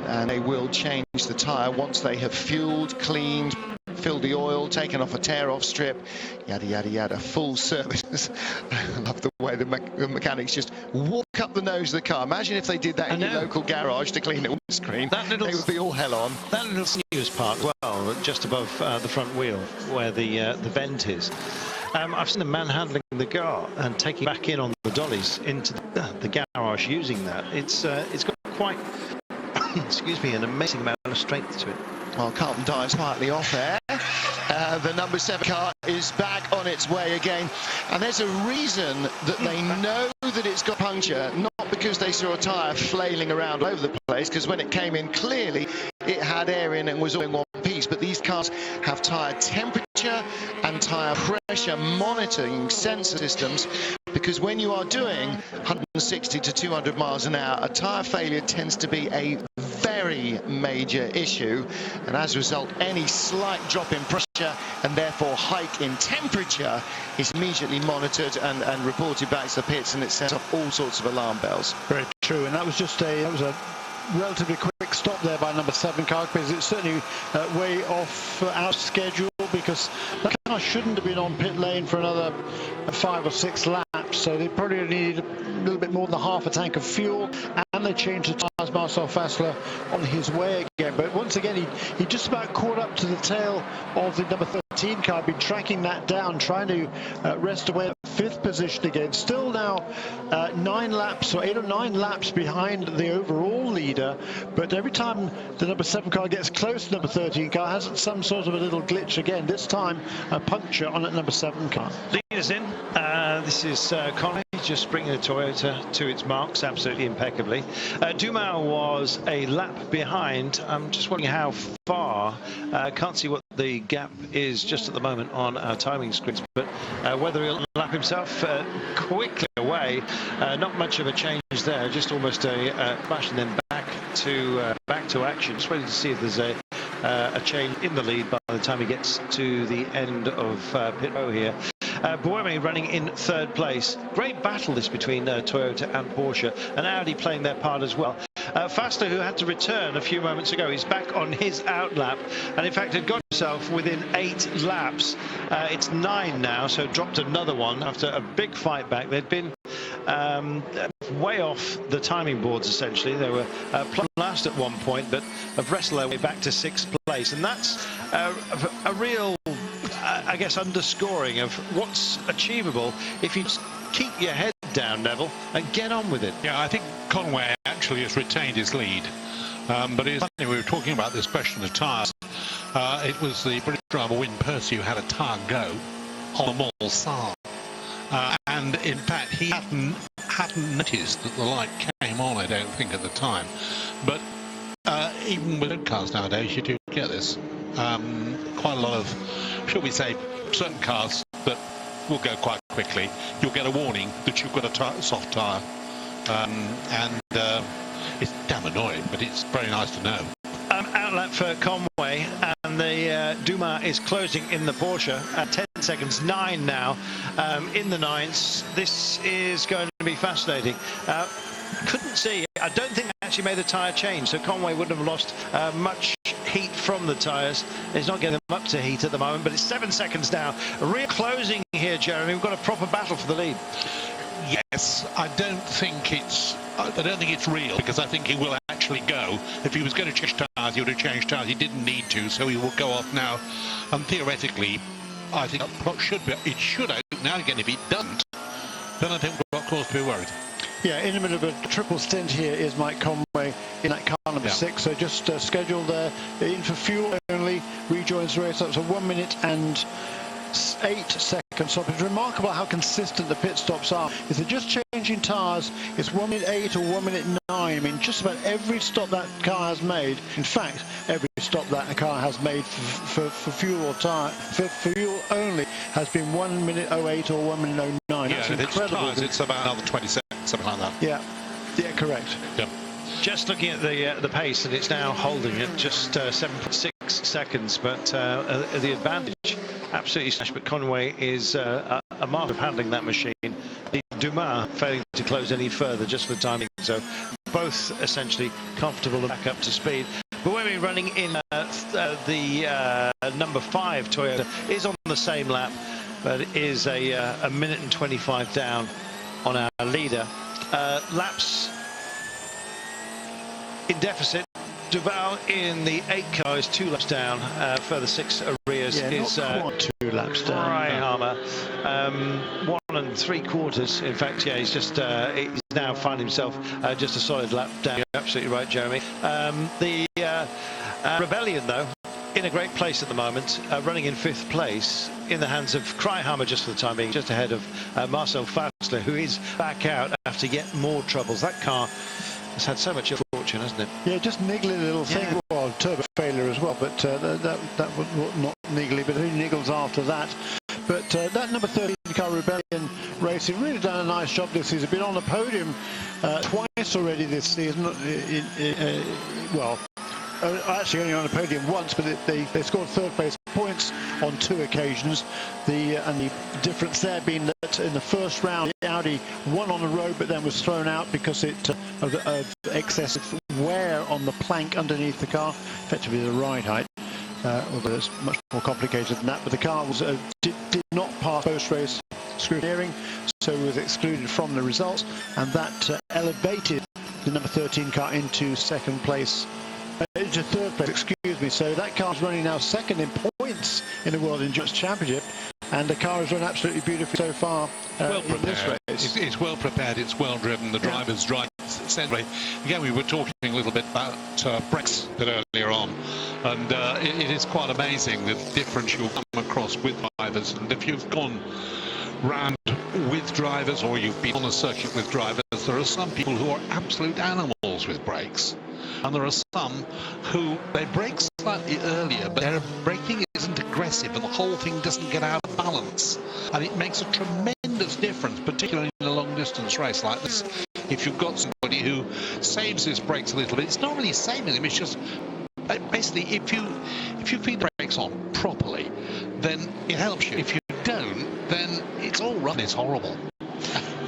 and they will change the tyre once they have fueled, cleaned, filled the oil, taken off a tear-off strip, yada, yada, yada, full service. I love the way the mechanics just walk up the nose of the car. Imagine if they did that in your local garage to clean it on the screen. They would be all hell on. That little snooze part as well, just above the front wheel, where the vent is. I've seen them manhandling the car and taking back in on the dollies into the garage using that. It's got quite, excuse me, an amazing amount of strength to it. Well, Carlton dives quietly off there. The number 7 car is back on its way again, and there's a reason that they know that it's got puncture, not because they saw a tyre flailing around all over the place, because when it came in, clearly it had air in and was all in one piece, but these cars have tyre temperature and tyre pressure monitoring sensor systems, because when you are doing 160 to 200 miles an hour, a tyre failure tends to be a very major issue, and as a result, any slight drop in pressure and therefore hike in temperature is immediately monitored and reported back to the pits, and it sets off all sorts of alarm bells. Very true, and that was a relatively quick stop there by number 7 car, because it's certainly way off our schedule, because that car shouldn't have been on pit lane for another 5 or 6 laps, so they probably needed a little bit more than half a tank of fuel, and they changed the tyres. Marcel Fassler on his way again, but once again he just about caught up to the tail of the number 13 car, been tracking that down, trying to wrest away at 5th position again. Still now 9 laps or 8 or 9 laps behind the overall leader, but every time the number 7 car gets close to number 13 car, has some sort of a little glitch again. This time a puncture on that number 7 car. Leaders in. This is Conway just bringing the Toyota to its marks absolutely impeccably. Dumas was a lap behind. I'm just wondering how far. Can't see what the gap is just at the moment on our timing screens, but whether he'll lap himself quickly away. Not much of a change there, just almost a flash and then back to action. Just waiting to see if there's a change in the lead by the time he gets to the end of pit row here. Buemi running in 3rd place. Great battle this between Toyota and Porsche, and Audi playing their part as well. Faster, who had to return a few moments ago, is back on his outlap, and in fact had got himself within 8 laps. It's 9 now, so dropped another one after a big fight back. They'd been way off the timing boards essentially. They were plumb last at one point, but have wrestled their way back to 6th place, and that's a real I guess underscoring of what's achievable if you just keep your head down, Neville, and get on with it. Yeah, I think Conway actually has retained his lead, but it's funny, we were talking about this question of tyres. It was the British driver Wyn Percy who had a tyre go on the Mulsanne, and in fact he hadn't noticed that the light came on, I don't think, at the time. But even with cars nowadays, you do get this. Quite a lot of, shall we say, certain cars that will go quite quickly, you'll get a warning that you've got a soft tyre. And it's damn annoying, but it's very nice to know. Outlap for Conway, and the Dumas is closing in the Porsche at 10 seconds, 9 now in the 9s. This is going to be fascinating. Couldn't see. I don't think they actually made a tyre change, so Conway wouldn't have lost much heat from the tyres. He's not getting them up to heat at the moment, but it's 7 seconds now. Real closing here, Jeremy. We've got a proper battle for the lead. Yes, I don't think it's real, because I think he will actually go. If he was going to change tyres, he would have changed tyres. He didn't need to, so he will go off now. And theoretically, I think it should out now again. If he doesn't, then I think we've got cause to be worried. Yeah, in the middle of a triple stint here is Mike Conway in that car number 6. So just scheduled in for fuel only. Rejoins the race up to 1 minute and 8 seconds stop. It's remarkable how consistent the pit stops are. If they're just changing tyres, it's 1 minute 8 or 1 minute 9. I mean, just about every stop that car has made, in fact, every stop that a car has made for fuel or tyre, for fuel only, has been 1 minute 08 or 1 minute 09. Yeah, that's if incredible. it's tyres, it's about another 20 seconds, something like that. Yeah, correct. Yep. Just looking at the pace, and it's now holding at just 7.6 seconds, but the advantage absolutely smashed. But Conway is a master of handling that machine. The Dumas failing to close any further just for timing, so both essentially comfortable and back up to speed. But when we're running in the number 5 Toyota is on the same lap, but it is a minute and 25 down on our leader. Laps in deficit. Duval in the 8 car is 2 laps down. Further 6 arrears is not quite 2 laps down. Freiheimer, 1 3/4. In fact, yeah, he's just he's now found himself just a solid lap down. You're absolutely right, Jeremy. The Rebellion, though, in a great place at the moment, running in 5th place in the hands of Freiheimer just for the time being, just ahead of Marcel Fassler, who is back out after yet more troubles. That car has had so much fortune, hasn't it? Yeah, just niggly little thing. Yeah. Well, turbo failure as well, but that was not niggly, but he niggles after that. But that number 13 car Rebellion racing really done a nice job this season. Been on the podium twice already this season. Actually only on the podium once, but they scored 3rd place points on 2 occasions. And the difference there being that in the first round, Audi won on the road, but then was thrown out because of excessive wear on the plank underneath the car, effectively the ride height. Although it's much more complicated than that, but the car was did not pass post-race scrutineering, so it was excluded from the results, and that elevated the number 13 car into 2nd place. into third place, excuse me. So that car's running now second in points in the World Endurance Championship, and the car has run absolutely beautifully so far in this race. It's well prepared, it's well driven, the drivers drive sensibly. Again, we were talking a little bit about brakes a bit earlier on, and it is quite amazing the difference you'll come across with drivers. And if you've gone round with drivers, or you've been on a circuit with drivers, there are some people who are absolute animals with brakes, and there are some who they brake slightly earlier, but their braking isn't aggressive and the whole thing doesn't get out of balance, and it makes a tremendous difference, particularly in a long distance race like this. If you've got somebody who saves his brakes a little bit, it's not really saving them, it's just basically if you feed the brakes on properly, then it helps you. If you don't, then it's all run, it's horrible.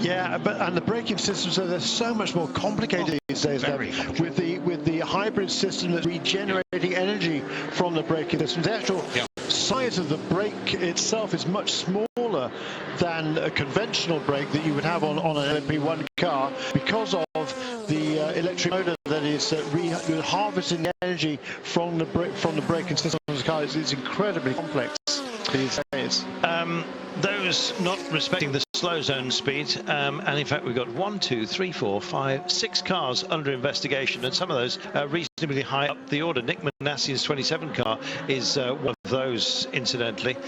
Yeah, and the braking systems are so much more complicated these days. With the hybrid system that's regenerating energy from the braking systems. The actual size of the brake itself is much smaller than a conventional brake that you would have on an LMP1 car, because of the electric motor that is harvesting the energy from the braking system of the car. It's incredibly complex these days. Those not respecting the slow zone speed, and in fact we've got 1, 2, 3, 4, 5, 6 cars under investigation, and some of those are reasonably high up the order. Nick Manassian's 27 car is one of those, incidentally.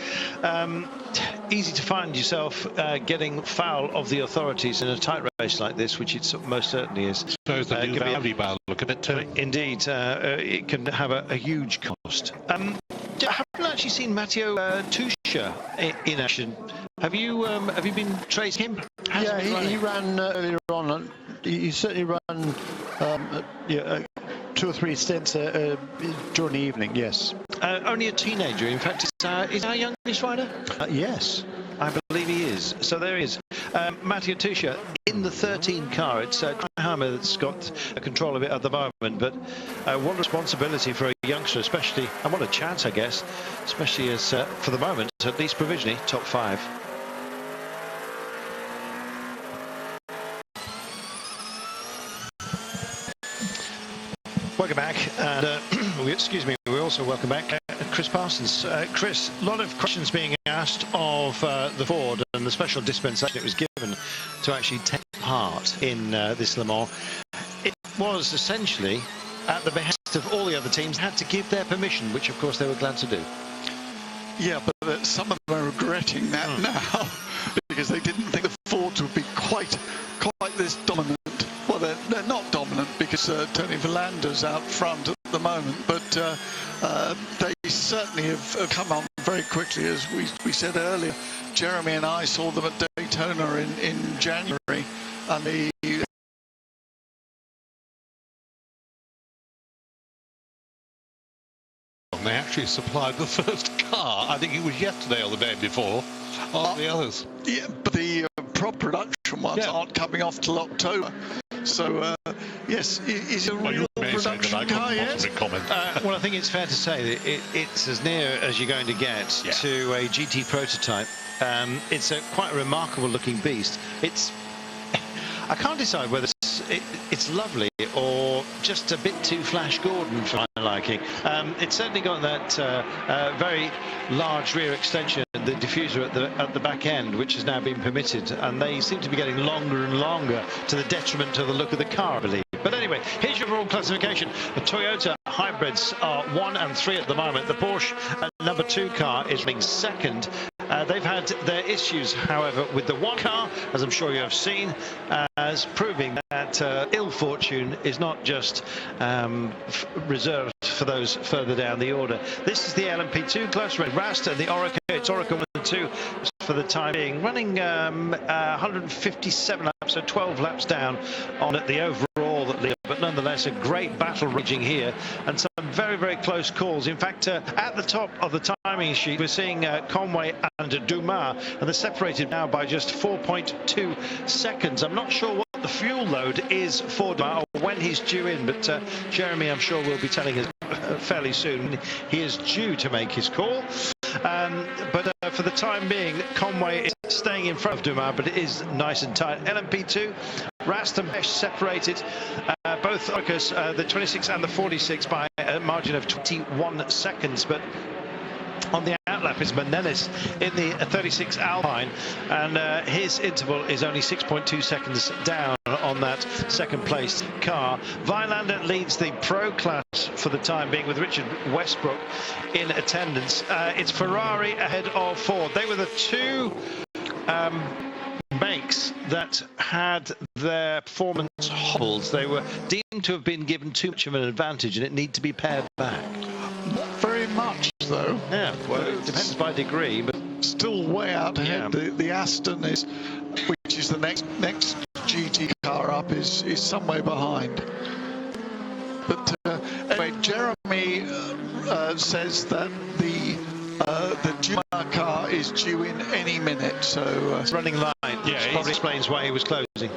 Easy to find yourself getting foul of the authorities in a tight race like this, which it most certainly is. Shows the new Audi by the look of it too. Indeed, it can have a huge cost. I haven't actually seen Matteo Tuscia in action. Have you been tracing him? Yeah, he ran earlier on. He certainly ran 2 or 3 stints during the evening. Yes. Only a teenager. In fact, is our youngest rider? Yes. I believe he is. So there he is. Matteo Tuscia in the 13 car. It's Dreihammer that's got control of it at the moment. But what a responsibility for a youngster, especially, and what a chance, I guess, especially as for the moment, at least provisionally, top 5. Welcome back, and excuse me, we also welcome back Chris Parsons. Chris, a lot of questions being asked of the Ford and the special dispensation it was given to actually take part in this Le Mans. It was essentially at the behest of all the other teams, had to give their permission, which of course they were glad to do. Yeah, but some of them are regretting that now, because they didn't think the Fords would be quite this dominant. Well, they're not dominant because Tony Verlander's out front at the moment, but they certainly have come on very quickly, as we said earlier. Jeremy and I saw them at Daytona in January, and they actually supplied the first car. I think it was yesterday or the day before, of the others. Yeah, but the prop production ones aren't coming off till October. So, yes, is a real production car yet? Well, I think it's fair to say that it's as near as you're going to get to a GT prototype. It's quite a remarkable looking beast. I can't decide whether it's lovely or just a bit too Flash Gordon for my liking. It's certainly got that very large rear extension, the diffuser at the back end, which has now been permitted, and they seem to be getting longer and longer to the detriment of the look of the car, I believe. But anyway, here's your overall classification. The Toyota hybrids are 1 and 3 at the moment. The Porsche number 2 car is running second. They've had their issues, however, with the 1 car, as I'm sure you have seen, as proving that ill fortune is not just reserved for those further down the order. This is the LMP2 class, Red Rast and the Orica. It's Orica 1 and 2 for the time being, running 157 laps, so 12 laps down on the overall leader, but nonetheless a great battle raging here, and some very, very close calls. In fact, at the top of the timing sheet, we're seeing Conway and Dumas, and they're separated now by just 4.2 seconds. I'm not sure what the fuel load is for Dumas or when he's due in, but Jeremy, I'm sure, will be telling us fairly soon. He is due to make his call. But for the time being, Conway is staying in front of Dumas, but it is nice and tight. LMP2, Rast and Besh separated, both Orcas, the 26 and the 46, by a margin of 21 seconds. But on the outlap is Manelis in the 36 Alpine, and his interval is only 6.2 seconds down on that second place car. Vilander leads the pro class for the time being, with Richard Westbrook in attendance. It's Ferrari ahead of Ford. They were the two makes that had their performance hobbled. They were deemed to have been given too much of an advantage, and it needed to be pared back. Not very much, though. Yeah, well, it depends by degree, but still way out ahead. Yeah. The Aston is, which is the next GT car up, is some way behind. But anyway, Jeremy says that the Dumas car is due in any minute, so it's running line. Yeah, it probably explains why he was closing.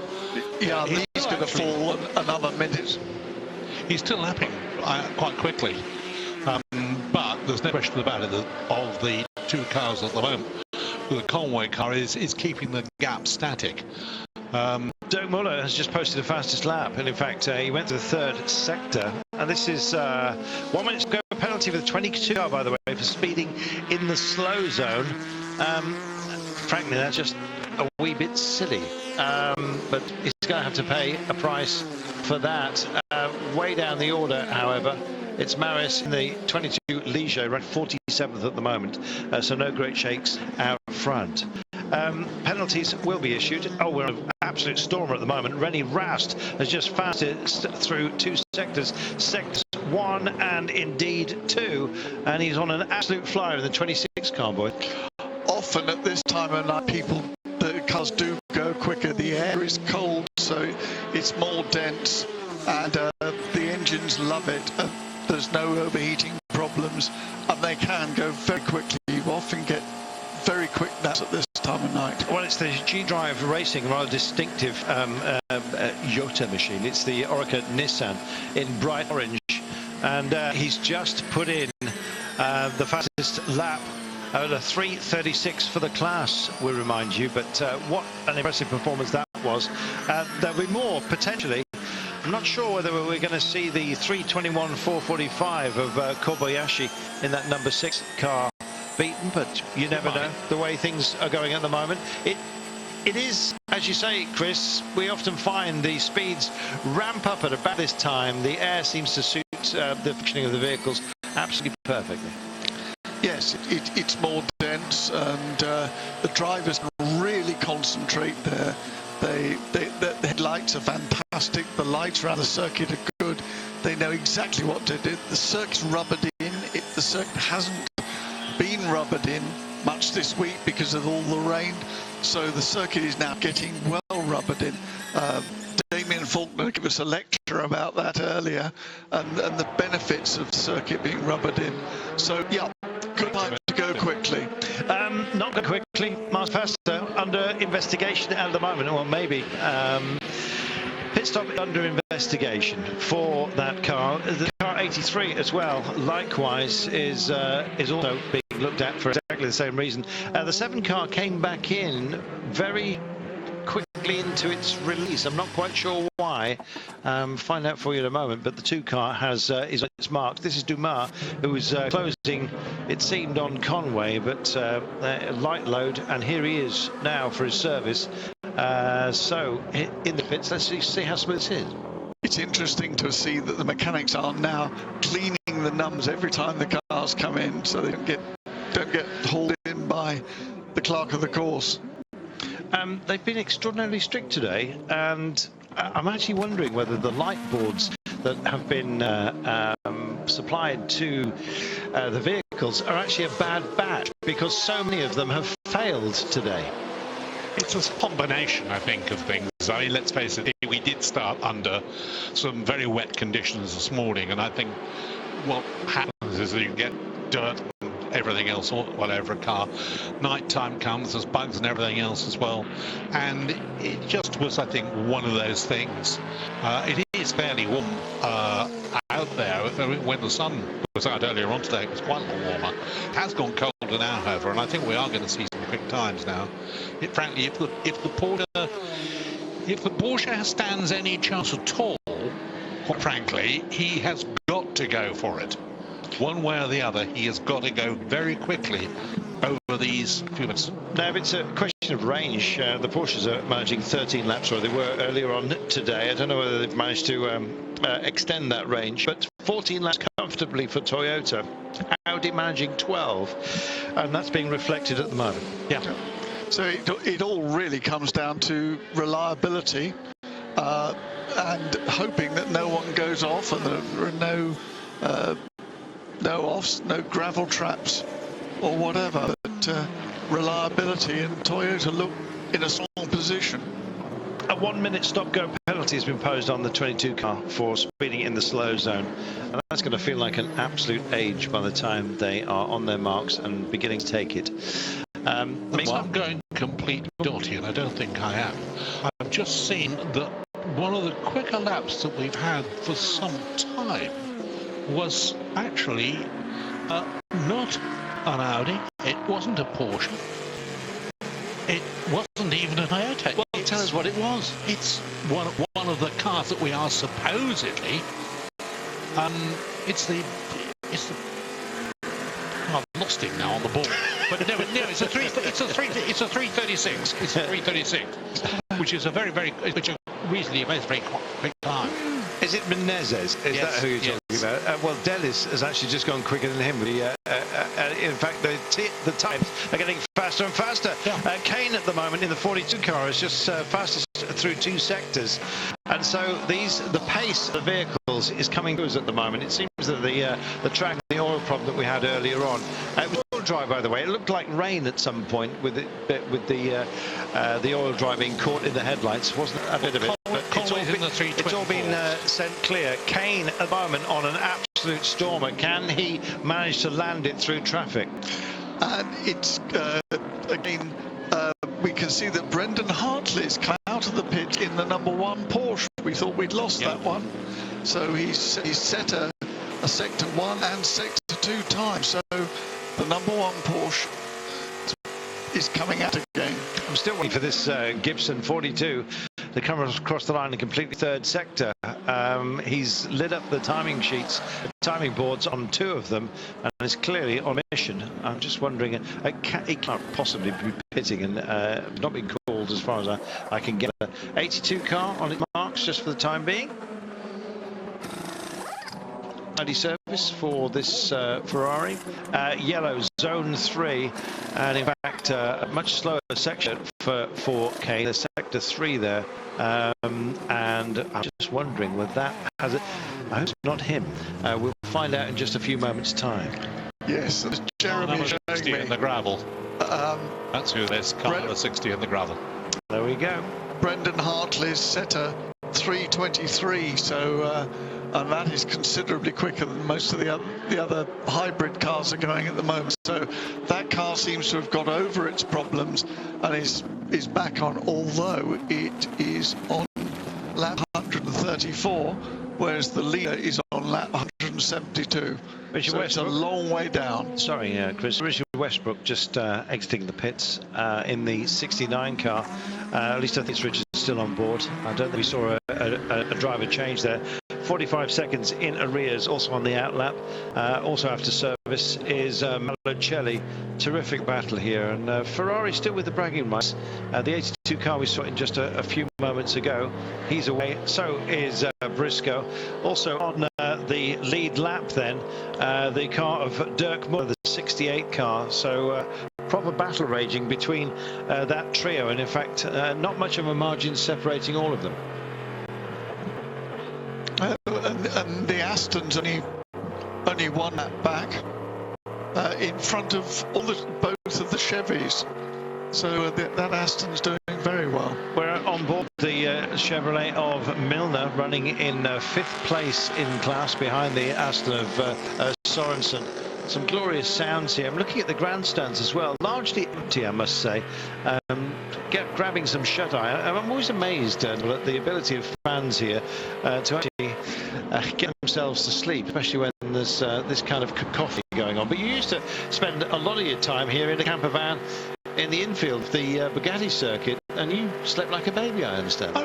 Yeah, he's going to fall another minute. He's still lapping quite quickly, but there's no question about it that of the two cars at the moment, the Conway car is keeping the gap static. Dirk Muller has just posted the fastest lap, and in fact he went to the third sector, and this is 1 minute to go. Penalty for the 22 car, by the way, for speeding in the slow zone. Frankly, that's just a wee bit silly, but he's going to have to pay a price for that. Way down the order, however, it's Maris in the 22 Ligier, ranked 47th at the moment, so no great shakes out front. Penalties will be issued. Oh, we're an absolute stormer at the moment. Rennie Rast has just fast through two sectors 1 and indeed 2, and he's on an absolute flyer in the 26 car, boy. Often at this time of night, the cars do go quicker. The air is cold, so it's more dense, and the engines love it. There's no overheating problems, and they can go very quickly. You often get very quick naps at this time of night. Well, it's the G-Drive Racing, rather distinctive Yota machine. It's the Orica Nissan in bright orange, and he's just put in the fastest lap at a 3:36 for the class, we remind you. But what an impressive performance that was. There'll be more potentially. I'm not sure whether we're going to see the 3:21.445 of Kobayashi in that number 6 car beaten, but you never know the way things are going at the moment. It is, as you say, Chris, we often find the speeds ramp up at about this time. The air seems to suit the functioning of the vehicles absolutely perfectly. Yes, it's more dense, and the drivers really concentrate there. The headlights are fantastic. The lights around the circuit are good. They know exactly what to do. The circuit's rubbered in. The circuit hasn't been rubbered in much this week because of all the rain, so the circuit is now getting well rubbered in. Damien Faulkner gave us a lecture about that earlier, and the benefits of the circuit being rubbered in. So yeah, good time to go quickly. Not go quickly. Mars Faster under investigation at the moment. Well, maybe. Pit stop under investigation for that car. The car 83 as well, likewise, is also being looked at for exactly the same reason. The 7 car came back in very quickly into its release. I'm not quite sure why. Find out for you in a moment. But the 2 car is on its mark. This is Dumas, who was closing, it seemed, on Conway, but light load, and here he is now for his service. So in the pits, let's see how smooth it is. It's interesting to see that the mechanics are now cleaning the numbers every time the cars come in, so they don't get hauled in by the clerk of the course. They've been extraordinarily strict today, and I'm actually wondering whether the light boards that have been supplied to the vehicles are actually a bad batch, because so many of them have failed today. It's a combination, I think, of things. I mean, let's face it, we did start under some very wet conditions this morning, and I think what happens is that you get dirt and everything else all over a car. Night time comes, there's bugs and everything else as well, and it just was, I think, one of those things. It is fairly warm out there. When the sun was out earlier on today, it was quite a lot warmer. It has gone cold an hour, however, and I think we are going to see some quick times now. Frankly, if the Porsche stands any chance at all, quite frankly, he has got to go for it. One way or the other, he has got to go very quickly over these few minutes. Now, if it's a question of range, the Porsches are managing 13 laps, or they were earlier on today. I don't know whether they've managed to extend that range, but 14 laps comfortably for Toyota. Audi managing 12, and that's being reflected at the moment. Yeah. So it all really comes down to reliability and hoping that no one goes off and there are no offs, no gravel traps or whatever. But reliability, and Toyota look in a strong position. A 1 minute stop-go penalty has been imposed on the 22 car for speeding in the slow zone, and that's going to feel like an absolute age by the time they are on their marks and beginning to take it. I'm going complete dotty, and I don't think I am. I've just seen that one of the quicker laps that we've had for some time was actually not an Audi. It wasn't a Porsche. It wasn't even a Toyota. Well, tell us what it was. It's one of the cars that we are supposedly. It's the. I've lost him now on the ball. But no, it's a 336. It's a 336, which is a which are reasonably a very quick time. Is it Menezes? Is that who you're talking about? Well, Dennis has actually just gone quicker than him. In fact, the times are getting faster and faster. Yeah. Kane at the moment in the 42 car is just fastest through 2 sectors. And so the pace of the vehicles is coming good at the moment. It seems that the track, the oil problem that we had earlier on, it was oil dry, by the way. It looked like rain at some point with the oil dry being caught in the headlights. Wasn't a bit of it? But it's all been sent clear. Kane at the moment on an absolute stormer. Can he manage to land it through traffic? And it's again, we can see that Brendan Hartley's come out of the pit in the #1 Porsche. We thought we'd lost that one, so he's set a sector 1 and sector 2 time. So the #1 Porsche is coming out again. I'm still waiting for this Gibson 42 to come across the line and complete the 3rd sector. He's lit up the timing sheets, timing boards on 2 of them, and is clearly on mission. I'm just wondering, he can't possibly be pitting and not being called as far as I can get. 82 car on its marks just for the time being. Service for this Ferrari. Yellow zone 3, and in fact a much slower section for Kane, the sector 3 there, and I'm just wondering whether that has it. I hope it's not him. We'll find out in just a few moments' time. Yes, Jeremy showing 60 in the gravel. That's who this car, 60 in the gravel. There we go. Brendan Hartley's set a 3:23, so and that is considerably quicker than most of the other hybrid cars are going at the moment. So that car seems to have got over its problems and is back on, although it is on lap 134, whereas the leader is on lap 172. So it's a long way down. Sorry, Chris. Richard Westbrook just exiting the pits in the 69 car. At least I think Richard's still on board. I don't think we saw a driver change there. 45 seconds in arrears, also on the outlap. Also after service is Malocelli. Terrific battle here, and Ferrari still with the bragging rights. The 82 car we saw in just a few moments ago, he's away. So is Briscoe. Also on the lead lap then, the car of Dirk Moore, the 68 car. So proper battle raging between that trio, and in fact not much of a margin separating all of them. And the Aston's only 1 lap back in front of both of the Chevys. So that Aston's doing very well. We're on board the Chevrolet of Milner, running in 5th place in class behind the Aston of Sorensen. Some glorious sounds here. I'm looking at the grandstands as well, largely empty, I must say. Grabbing some shut-eye. I'm always amazed at the ability of fans here to actually get themselves to sleep, especially when there's this kind of cacophony going on. But you used to spend a lot of your time here in a camper van in the infield of the Bugatti circuit, and you slept like a baby, I understand.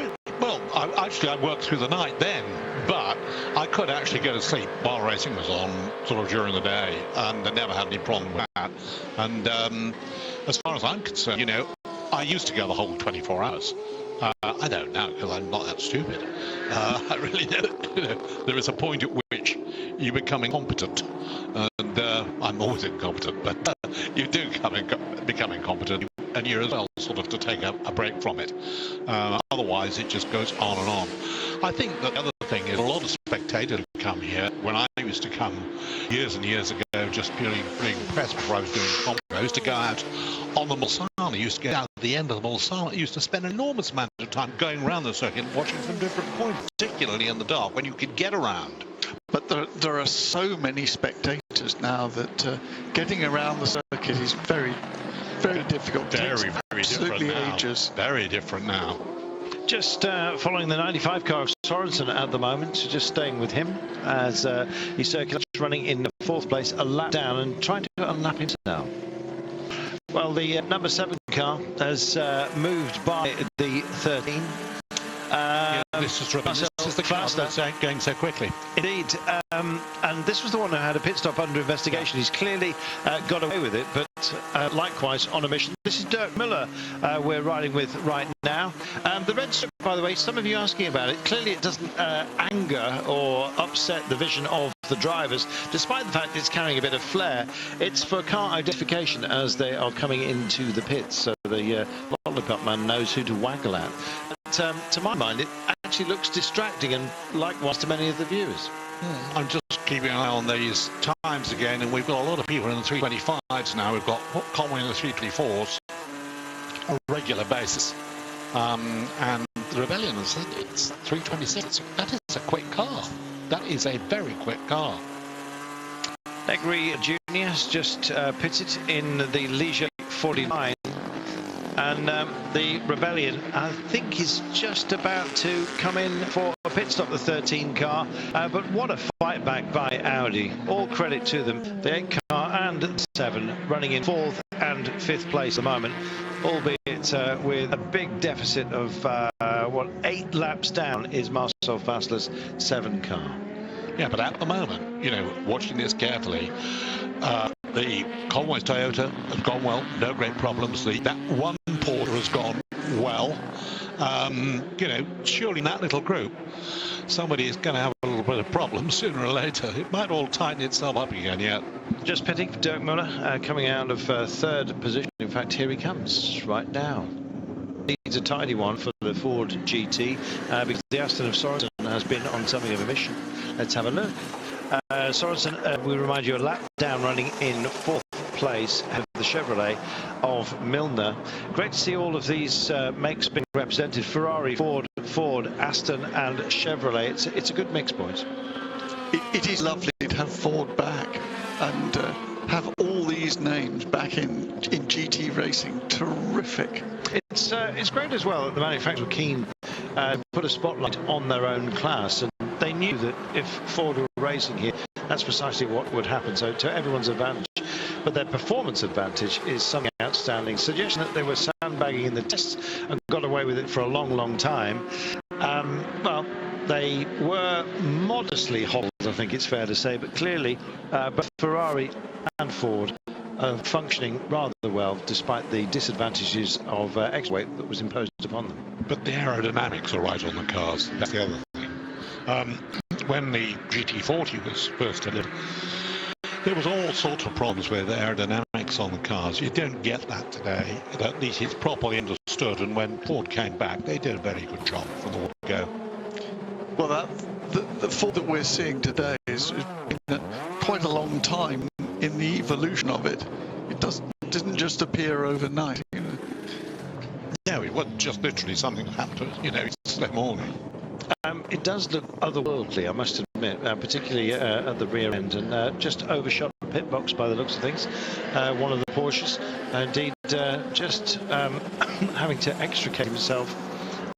Well, I worked through the night then, but I could actually go to sleep while racing was on, sort of during the day, and I never had any problem with that. And as far as I'm concerned, you know, I used to go the whole 24 hours. I don't now, because I'm not that stupid. I really don't. You know, there is a point at which you become incompetent, and I'm always incompetent, but you do become incompetent, and you're as well sort of to take a break from it. Otherwise, it just goes on and on. I think that the other thing is a lot of spectators who come here. When I used to come years and years ago, just purely being impressed before I was doing commentary, I used to go out on the Mulsanne. I used to get out at the end of the Mulsanne. I used to spend an enormous amount of time going around the circuit, watching from different points, particularly in the dark, when you could get around. But there are so many spectators now that getting around the circuit is very, very difficult. Very different now. Ages. Very different now. Just following the 95 car of Sorensen at the moment, just staying with him as he circulates, running in 4th place, a lap down and trying to unlap him now. Well, the number 7 car has moved by the 13. This is the car that's going so quickly. Indeed, and this was the one who had a pit stop under investigation. He's clearly got away with it, but likewise on a mission. This is Dirk Miller we're riding with right now. The red strip, by the way, some of you asking about it, clearly it doesn't anger or upset the vision of the drivers, despite the fact it's carrying a bit of flair. It's for car identification as they are coming into the pits, so the lollipop man knows who to waggle at. But, to my mind, it actually looks distracting, and likewise to many of the viewers. I'm just keeping an eye on these times again, and we've got a lot of people in the 325s now. We've got Conway in the 324s on a regular basis, and the Rebellion has said it's 326. That is a quick car. That is a very quick car. Negri Jr. has just pitted in the Leisure 49. And the Rebellion, I think, is just about to come in for a pit stop, the 13 car. But what a fight back by Audi. All credit to them. The 8 car and the 7 running in 4th and 5th place at the moment, albeit with a big deficit of, 8 laps down is Marcel Fassler's 7 car. Yeah, but at the moment, you know, watching this carefully, the Conway's Toyota has gone well, no great problems. That one Porter has gone well. You know, surely in that little group, somebody is going to have a little bit of problems sooner or later. It might all tighten itself up again, yeah. Just pitting for Dirk Muller, coming out of 3rd position. In fact, here he comes right now. Needs a tidy one for the Ford GT because the Aston of Sorensen has been on something of a mission. Let's have a look. Sorensen, we remind you, a lap down, running in 4th place ahead of the Chevrolet of Milner. Great to see all of these makes being represented: Ferrari, Ford, Aston and Chevrolet. It's a good mix, boys. It is lovely to have Ford back and have all these names back in GT racing. Terrific. It's great as well that the manufacturer were keen to put a spotlight on their own class, and they knew that if Ford were racing here, that's precisely what would happen. So to everyone's advantage, but their performance advantage is something outstanding. Suggestion that they were sandbagging in the tests and got away with it for a long time. Well, they were modestly hobbled, I think it's fair to say, but clearly both Ferrari and Ford are functioning rather well, despite the disadvantages of extra weight that was imposed upon them. But the aerodynamics are right on the cars. That's the other thing. When the GT40 was first delivered, there was all sorts of problems with aerodynamics on the cars. You don't get that today. At least it's properly understood. And when Ford came back, they did a very good job from the word go. Well, the Ford that we're seeing today is been quite a long time in the evolution of it. It didn't just appear overnight. You know. No, it wasn't just literally something that happened to it. You know, it's that morning. It does look otherworldly, I must admit, particularly at the rear end, and just overshot the pit box by the looks of things. One of the Porsches, indeed, just having to extricate himself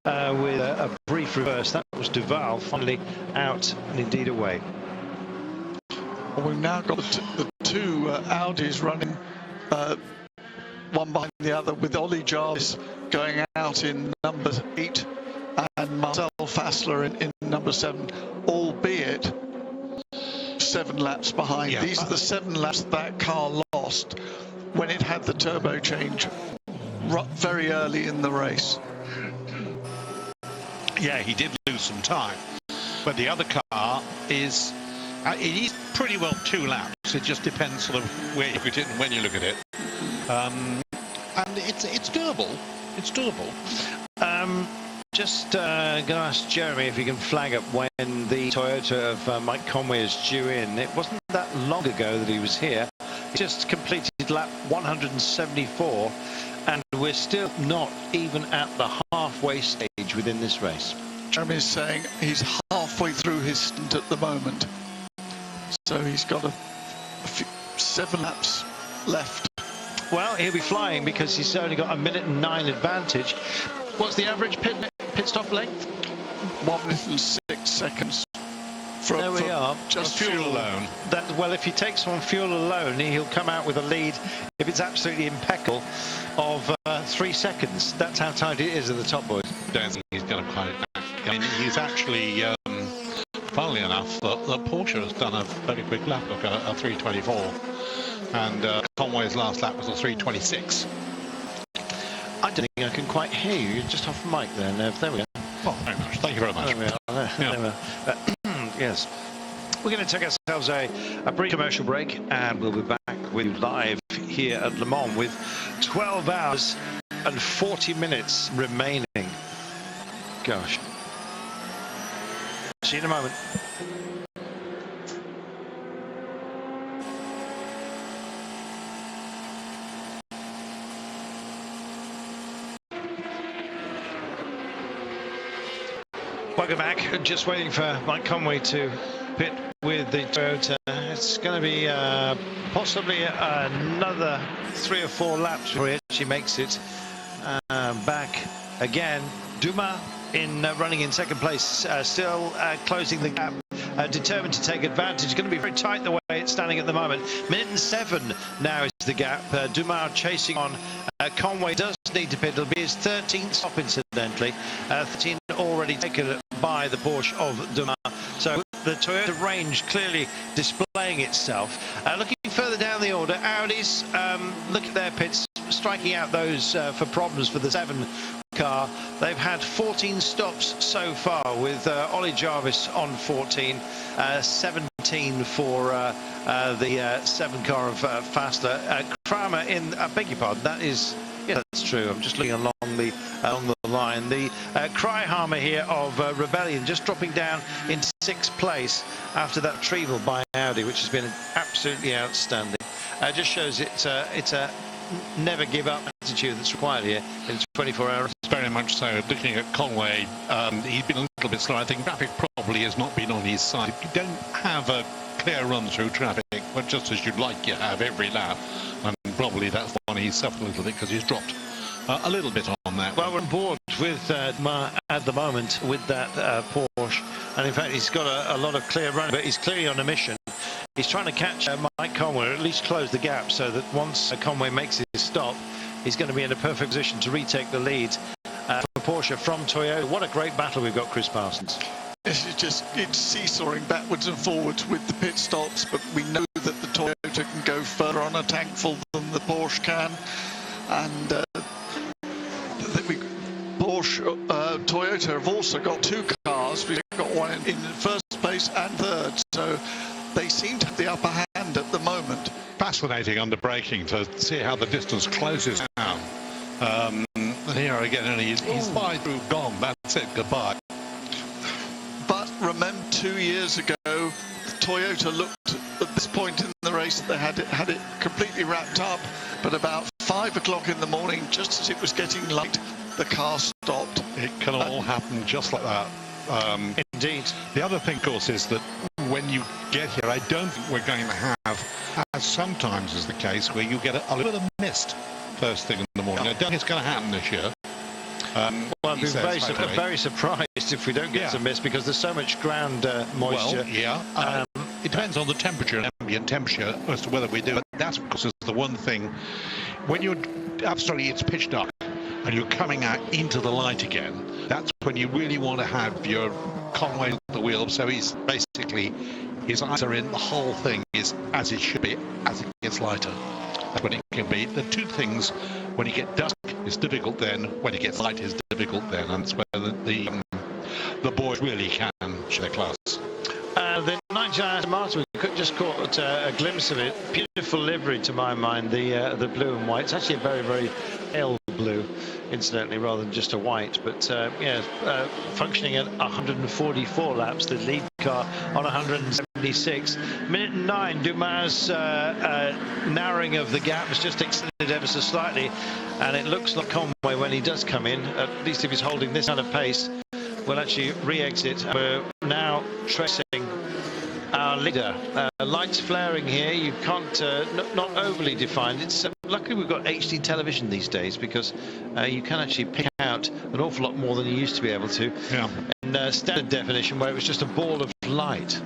with a brief reverse. That was Duval finally out and indeed away. Well, we've now got the two Audis running one behind the other, with Ollie Jarvis going out in number 8 and Marcel Fassler in number 7, albeit 7 laps behind. Yeah. These are the 7 laps that car lost when it had the turbo change very early in the race. Yeah, he did lose some time, but the other car is it is pretty well 2 laps. It just depends sort of where you look at it and when you look at it. And it's doable. It's doable. Just going to ask Jeremy if he can flag up when the Toyota of Mike Conway is due in. It wasn't that long ago that he was here. He just completed lap 174, and we're still not even at the halfway stage within this race. Jeremy is saying he's halfway through his stint at the moment, so he's got a few, 7 laps left. Well, he'll be flying because he's only got a 1:09 advantage. What's the average pit stop length? 1 minute and 6 seconds. There we are. Just fuel alone. Well, if he takes on fuel alone, he'll come out with a lead, if it's absolutely impeccable, of 3 seconds. That's how tight it is at the top, boys. Don't think he's going to quite. I mean, he's actually, funnily enough, that Porsche has done a very quick lap, look, a 3:24, and Conway's last lap was a 3:26. I don't think I can quite hear you. You're just off mic there, Nev. There we go. Oh, very much. Thank you very much. There we are. There we are. Yes. We're going to take ourselves a brief commercial break, and we'll be back with you live here at Le Mans with 12 hours and 40 minutes remaining. Gosh. See you in a moment. Welcome back. Just waiting for Mike Conway to pit with the Toyota. It's going to be possibly another 3 or 4 laps before he actually makes it back again. Dumas running in second place, still closing the gap. Determined to take advantage. It's going to be very tight the way it's standing at the moment. 1:07 now is the gap. Dumas chasing on. Conway does need to pit. It'll be his 13th stop, incidentally. 13 already taken by the Porsche of Dumas. So the Toyota range clearly displaying itself. Looking further down the order, Audis, look at their pits, striking out those for problems for the 7 car. They've had 14 stops so far, with Ollie Jarvis on 14, 17 for the 7 car of Fassler. Kramer in, I beg your pardon, that is, yeah, that's true. I'm just looking along the line. The Kryhammer here of Rebellion just dropping down into 6th place after that retrieval by Audi, which has been absolutely outstanding. Just shows it's a never give up attitude that's required here in 24 hours. Very much so. Looking at Conway, he's been a little bit slow. I think traffic probably has not been on his side. You don't have a clear run through traffic, but just as you'd like, you have every lap, and probably that's why he's suffered a little bit, because he's dropped a little bit on that. Well, we're on board with Ma at the moment with that Porsche, and in fact he's got a lot of clear run, but he's clearly on a mission. He's trying to catch Mike Conway, or at least close the gap, so that once Conway makes his stop, he's going to be in a perfect position to retake the lead for Porsche from Toyota. What a great battle we've got, Chris Parsons. It's seesawing backwards and forwards with the pit stops, but we know that the Toyota can go further on a tank full than the Porsche can, and Toyota have also got 2 cars. We've got one in first place and 3rd, so they seem to have the upper hand at the moment. Fascinating under braking to see how the distance closes down. And here again, and he's by through, gone. That's it, goodbye. But remember, 2 years ago, Toyota looked at this point in the race that they had it completely wrapped up, but about 5 o'clock in the morning, just as it was getting light, the car stopped. It can all happen just like that. Indeed. The other thing, of course, is that when you get here, I don't think we're going to have, as sometimes is the case, where you get a little bit of mist first thing in the morning. I don't think it's going to happen this year. Well, I'd he be says, hopefully. very surprised if we don't get some mist, because there's so much ground moisture. Well, yeah. It depends on the temperature, ambient temperature, as to whether we do it. That's because the one thing, when you're absolutely, it's pitch dark, and you're coming out into the light again, that's when you really want to have your Conway at the wheel. So he's basically, his eyes are in, the whole thing is as it should be, as it gets lighter. That's when it can be. The two things, when you get dusk, it's difficult then. When it gets light, it's difficult then. And that's where the boys really can show their class. The 99 Martin, we just caught a glimpse of it. Beautiful livery, to my mind, the blue and white. It's actually a very, very pale blue, incidentally, rather than just a white. But functioning at 144 laps, the lead car on 176. Minute 9, Dumas' narrowing of the gap has just extended ever so slightly, and it looks like Conway, when he does come in, at least if he's holding this kind of pace, will actually re-exit. We're now tracing our leader. Lights flaring here. You can't, not overly defined. It's luckily we've got HD television these days, because you can actually pick out an awful lot more than you used to be able to. Yeah. In standard definition, where it was just a ball of light,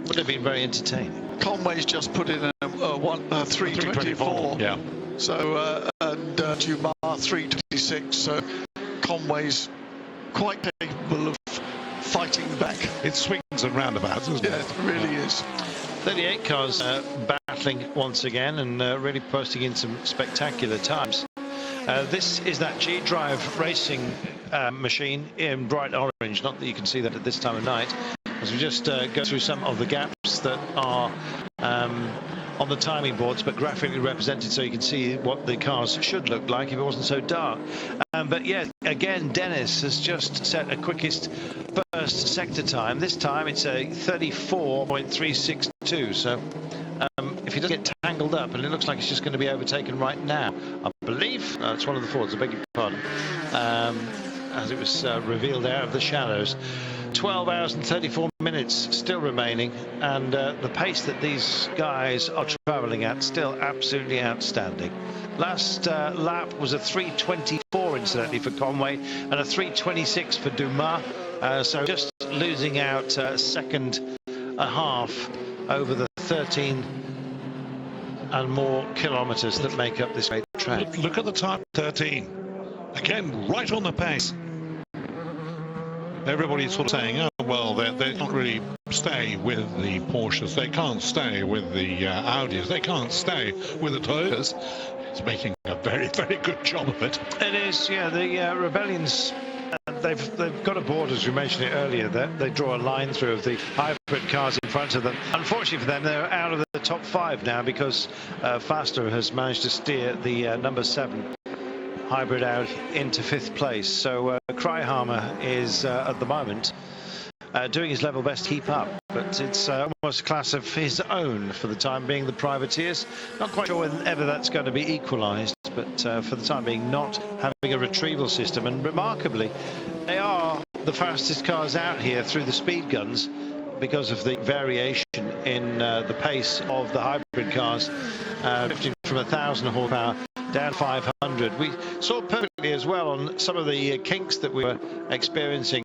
would have been very entertaining. Conway's just put in a 324. Yeah. So and Dumas 326. So Conway's quite capable of fighting back. It swings and roundabouts, doesn't it? Yeah, it really is. 38 cars battling once again, and really posting in some spectacular times. This is that G-Drive racing machine in bright orange, not that you can see that at this time of night, as we just go through some of the gaps that are on the timing boards, but graphically represented, so you can see what the cars should look like if it wasn't so dark. But yeah, again, Dennis has just set a quickest first sector time. This time it's a 34.362. So if he doesn't get tangled up, and it looks like it's just going to be overtaken right now, I believe it's one of the Fords, I beg your pardon, as it was revealed out of the shadows. 12 hours and 34 minutes still remaining, and the pace that these guys are travelling at, still absolutely outstanding. Last lap was a 3:24 incidentally for Conway, and a 3:26 for Dumas, so just losing out a second and a half over the 13 and more kilometres that make up this great track. Look at the time, 13. Again, right on the pace. Everybody's sort of saying, oh, well, they can't really stay with the Porsches. They can't stay with the Audis. They can't stay with the Toyotas. It's making a very, very good job of it. It is, yeah. The Rebellions, they've got a board, as we mentioned it earlier, that they draw a line through of the hybrid cars in front of them. Unfortunately for them, they're out of the top 5 now, because Faster has managed to steer the number 7 hybrid out into 5th place. So Kryhammer is at the moment doing his level best to keep up, but it's almost a class of his own for the time being, the privateers. Not quite sure whether that's going to be equalised, but for the time being, not having a retrieval system. And remarkably, they are the fastest cars out here through the speed guns, because of the variation in the pace of the hybrid cars, drifting from 1,000 horsepower down 500. We saw perfectly as well on some of the kinks that we were experiencing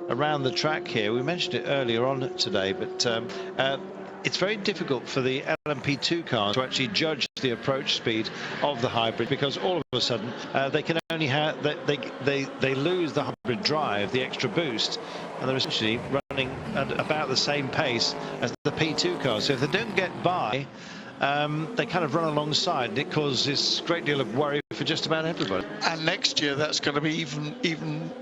around the track here. We mentioned it earlier on today, but it's very difficult for the LMP2 cars to actually judge the approach speed of the hybrid, because all of a sudden they can only have they lose the hybrid drive, the extra boost, and they're essentially running at about the same pace as the P2 cars. So if they don't get by, they kind of run alongside, and it causes a great deal of worry for just about everybody. And next year that's going to be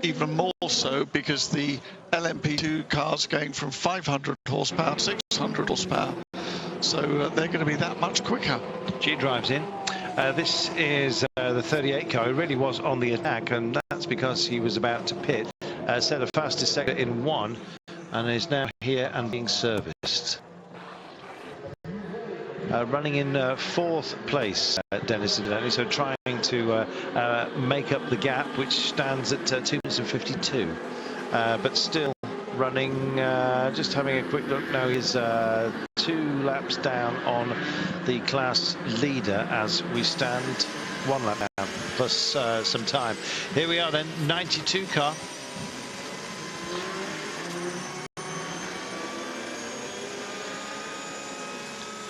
even more so, because the LMP2 cars are going from 500 horsepower to 600 horsepower, so they're going to be that much quicker. G drives in. This is the 38 car. He really was on the attack, and that's because he was about to pit, set a fastest sector in 1, and is now here and being serviced. Running in 4th place, Dennis, incidentally, so trying to make up the gap, which stands at 2 minutes and 52, but still running, just having a quick look now, he's 2 laps down on the class leader as we stand, 1 lap down. plus some time. Here we are then, 92 car.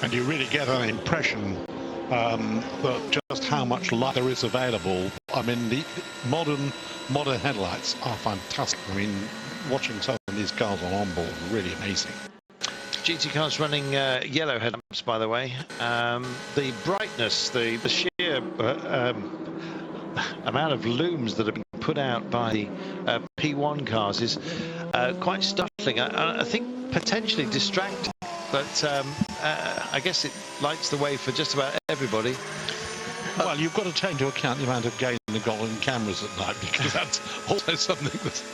And you really get an impression that just how much light there is available. I mean, the modern headlights are fantastic. I mean, watching some of these cars on onboard, really amazing. GT cars running yellow headlamps, by the way. The brightness, the sheer amount of looms that have been put out by the P1 cars is quite startling. I think potentially distracting, but I guess it lights the way for just about everybody. Well, you've got to take into account the amount of gain they've got on cameras at night, because that's also something that's...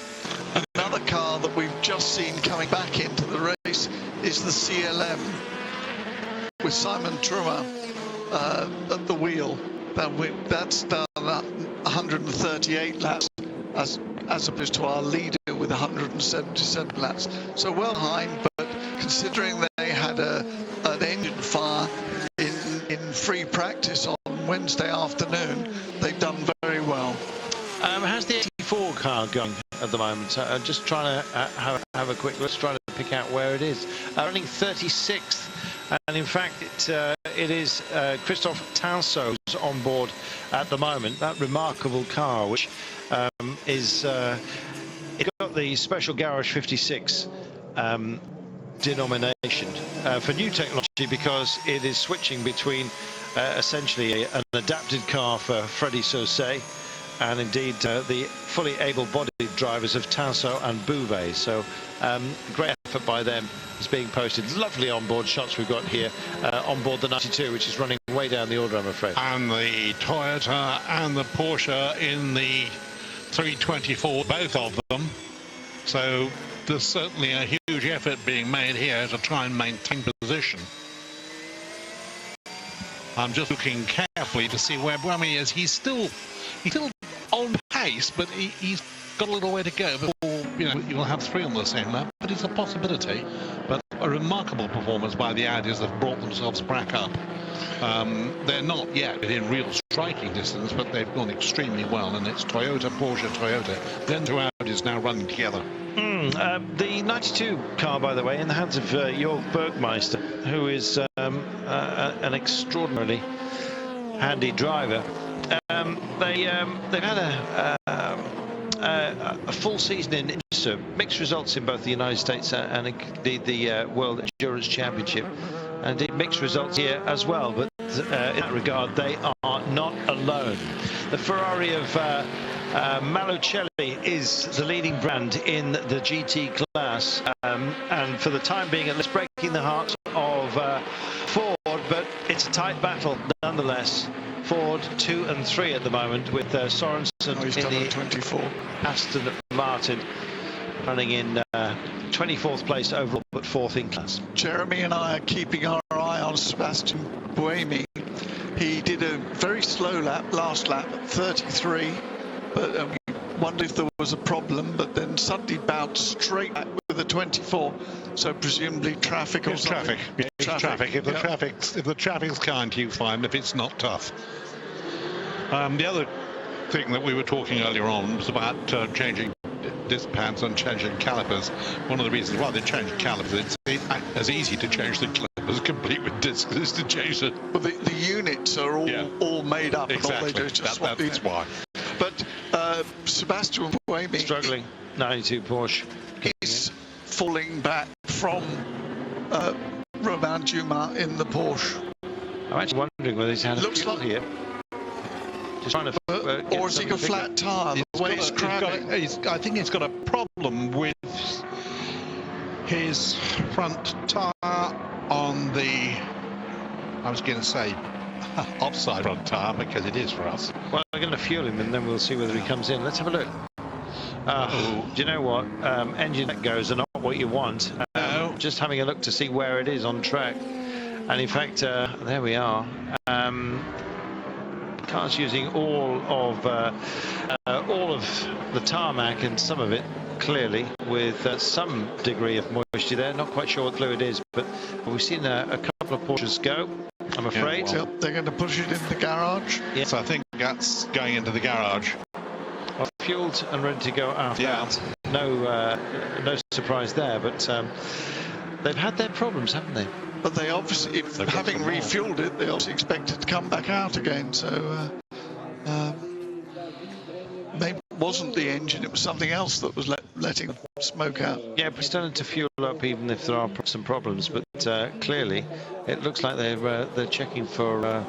Another car that we've just seen coming back into the race is the CLM with Simon Trummer at the wheel. That's done 138 laps as opposed to our leader with 177 laps. So well behind, but considering they had an engine fire in free practice on Wednesday afternoon, they've done very well. How's the 84 car going at the moment? Just trying to have a quick look, trying to pick out where it is. Running 36th, and in fact it is Christophe Tanso's on board at the moment. That remarkable car, which is it got the special Garage 56 denomination for new technology, because it is switching between essentially an adapted car for Freddie Saucet and indeed the fully able-bodied drivers of Tanso and Bouvet. So great effort by them is being posted. Lovely onboard shots we've got here on board the 92, which is running way down the order, I'm afraid. And the Toyota and the Porsche in the 324, both of them. So there's certainly a huge effort being made here to try and maintain position. I'm just looking carefully to see where Brummy is. He's still on pace, but he's got a little way to go before, you know, you'll have three on the same lap. But it's a possibility. But a remarkable performance by the Audis have brought themselves back up. They're not yet within real striking distance, but they've gone extremely well. And it's Toyota, Porsche, Toyota. Then two Audis now running together. The 92 car, by the way, in the hands of Jörg Bergmeister, who is an extraordinarily handy driver. They've had a full season in IMSA, mixed results in both the United States and indeed the World Endurance Championship, and indeed mixed results here as well. But in that regard, they are not alone. The Ferrari of Malucelli is the leading brand in the GT class, and for the time being at least breaking the hearts of Ford, but it's a tight battle nonetheless. Ford 2 and 3 at the moment, with Sorensen in the 24 Aston Martin running in 24th place overall, but 4th in class. Jeremy and I are keeping our eye on Sebastian Buemi. He did a very slow lap, last lap at 33, but we wondered if there was a problem, but then suddenly bounced straight back with a 24, so presumably traffic or something. Traffic. If the traffic's kind to you, fine. If it's not, tough. The other thing that we were talking earlier on was about changing disc pads and changing calipers. One of the reasons why they changed calipers, it's as easy to change the calipers complete with discs as to change the... Well, the units are all made up. Exactly. And all they do is just swap That's why. But Sebastian Buemi, Struggling. 92 Porsche. He's falling back from Romain Dumas in the Porsche. I'm actually wondering whether he's had a Looks fuel like here. Just trying to or has he got a flat tyre? The way it's crabbing. I think he's got a problem with his front tyre on the, I was going to say, offside front tyre, because it is for us. Well, we're going to fuel him and then we'll see whether he comes in. Let's have a look. Do you know what? Engine that goes are not what you want. Just having a look to see where it is on track. And in fact, there we are. Car's using all of the tarmac, and some of it clearly with some degree of moisture there. Not quite sure what fluid is, but we've seen a couple of Porsches go. I'm afraid. Yeah, well. Yep, they're going to push it in the garage. Yeah. So I think that's going into the garage. Well, fueled and ready to go after that. No surprise there, but they've had their problems, haven't they? But they obviously, having refueled it, they obviously expect it to come back out again. So maybe it wasn't the engine, it was something else that was letting smoke out. Yeah, we're starting to fuel up even if there are some problems, but clearly it looks like they're checking for...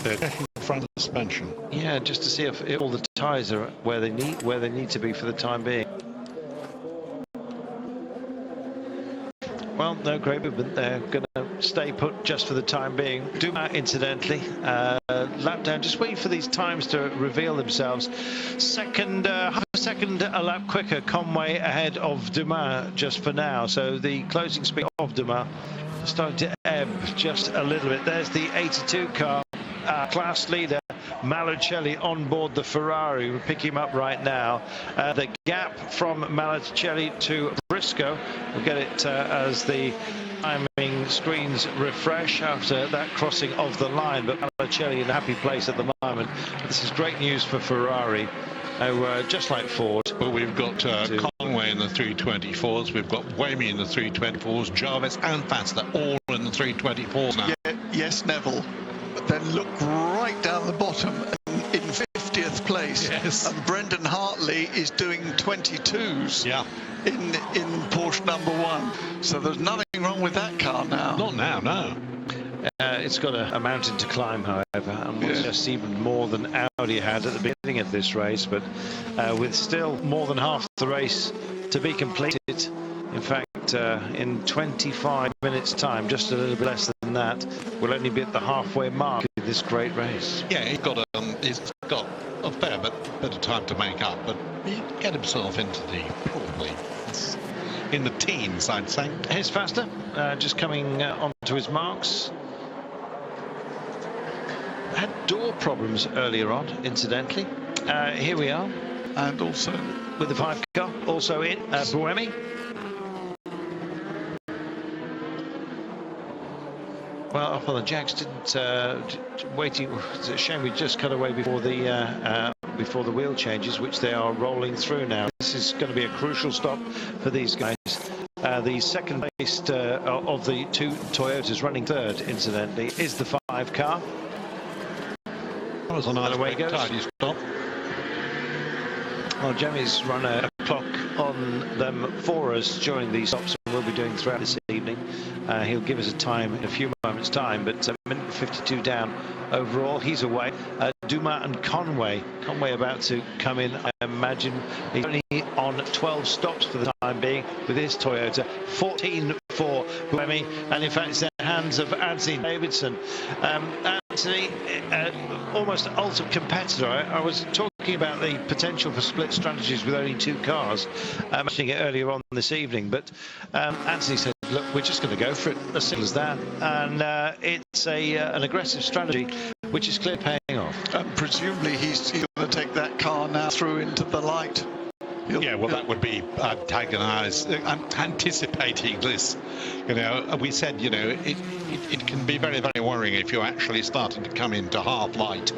They're checking the front suspension. Yeah, just to see if all the tyres are where they need to be for the time being. Well, no great movement. They're going to stay put just for the time being. Dumas, incidentally, lap down. Just waiting for these times to reveal themselves. Half a second a lap quicker. Conway ahead of Dumas just for now. So the closing speed of Dumas starting to ebb just a little bit. There's the 82 car. Class leader Malucelli on board the Ferrari. We'll pick him up right now. The gap from Malucelli to Briscoe, we'll get it as the timing screens refresh after that crossing of the line, but Malucelli in a happy place at the moment. This is great news for Ferrari. Just like Ford. But we've got Conway in the 324s, we've got Buemi in the 324s, Jarvis and Faster all in the 324s now. Yeah, yes, Neville. But then look right down the bottom in 50th place. Yes. And Brendan Hartley is doing 22s Yeah. in Porsche number 1. So there's nothing wrong with that car now. Not now, no. It's got a mountain to climb, however, and was just even more than Audi had at the beginning of this race, but with still more than half the race to be completed. In fact, in 25 minutes' time, just a little bit less than that, we'll only be at the halfway mark of this great race. Yeah, he's got a fair bit of time to make up, but he get himself into the probably in the teens, I'd say. Here's Faster, just coming onto his marks. Had door problems earlier on, incidentally. Here we are. And also with the 5 car, also in Buemi. Well, up on the jacks, waiting. It's a shame we just cut away before the wheel changes, which they are rolling through now. This is going to be a crucial stop for these guys. The second place of the 2 Toyotas, running third, incidentally, is the 5 car. That was a nice tidy stop. Well, Jeremy's run a clock on them for us during these stops, and we'll be doing throughout this evening. He'll give us a time in a few moments' time, but a minute 52 down overall. He's away. Dumas and Conway about to come in. I imagine he's only on 12 stops for the time being with his Toyota. 14 for Buemi, and in fact it's in the hands of Anthony Davidson. Anthony, almost ultimate competitor. I was talking about the potential for split strategies with only 2 cars, mentioning it earlier on this evening, but Anthony said, look, we're just going to go for it, as simple as that, and it's an aggressive strategy which is clearly paying off. And presumably he's going to take that car now through into the light. Yeah, well, that would be anticipating this. You know, we said, you know, it can be very, very worrying if you're actually starting to come into half light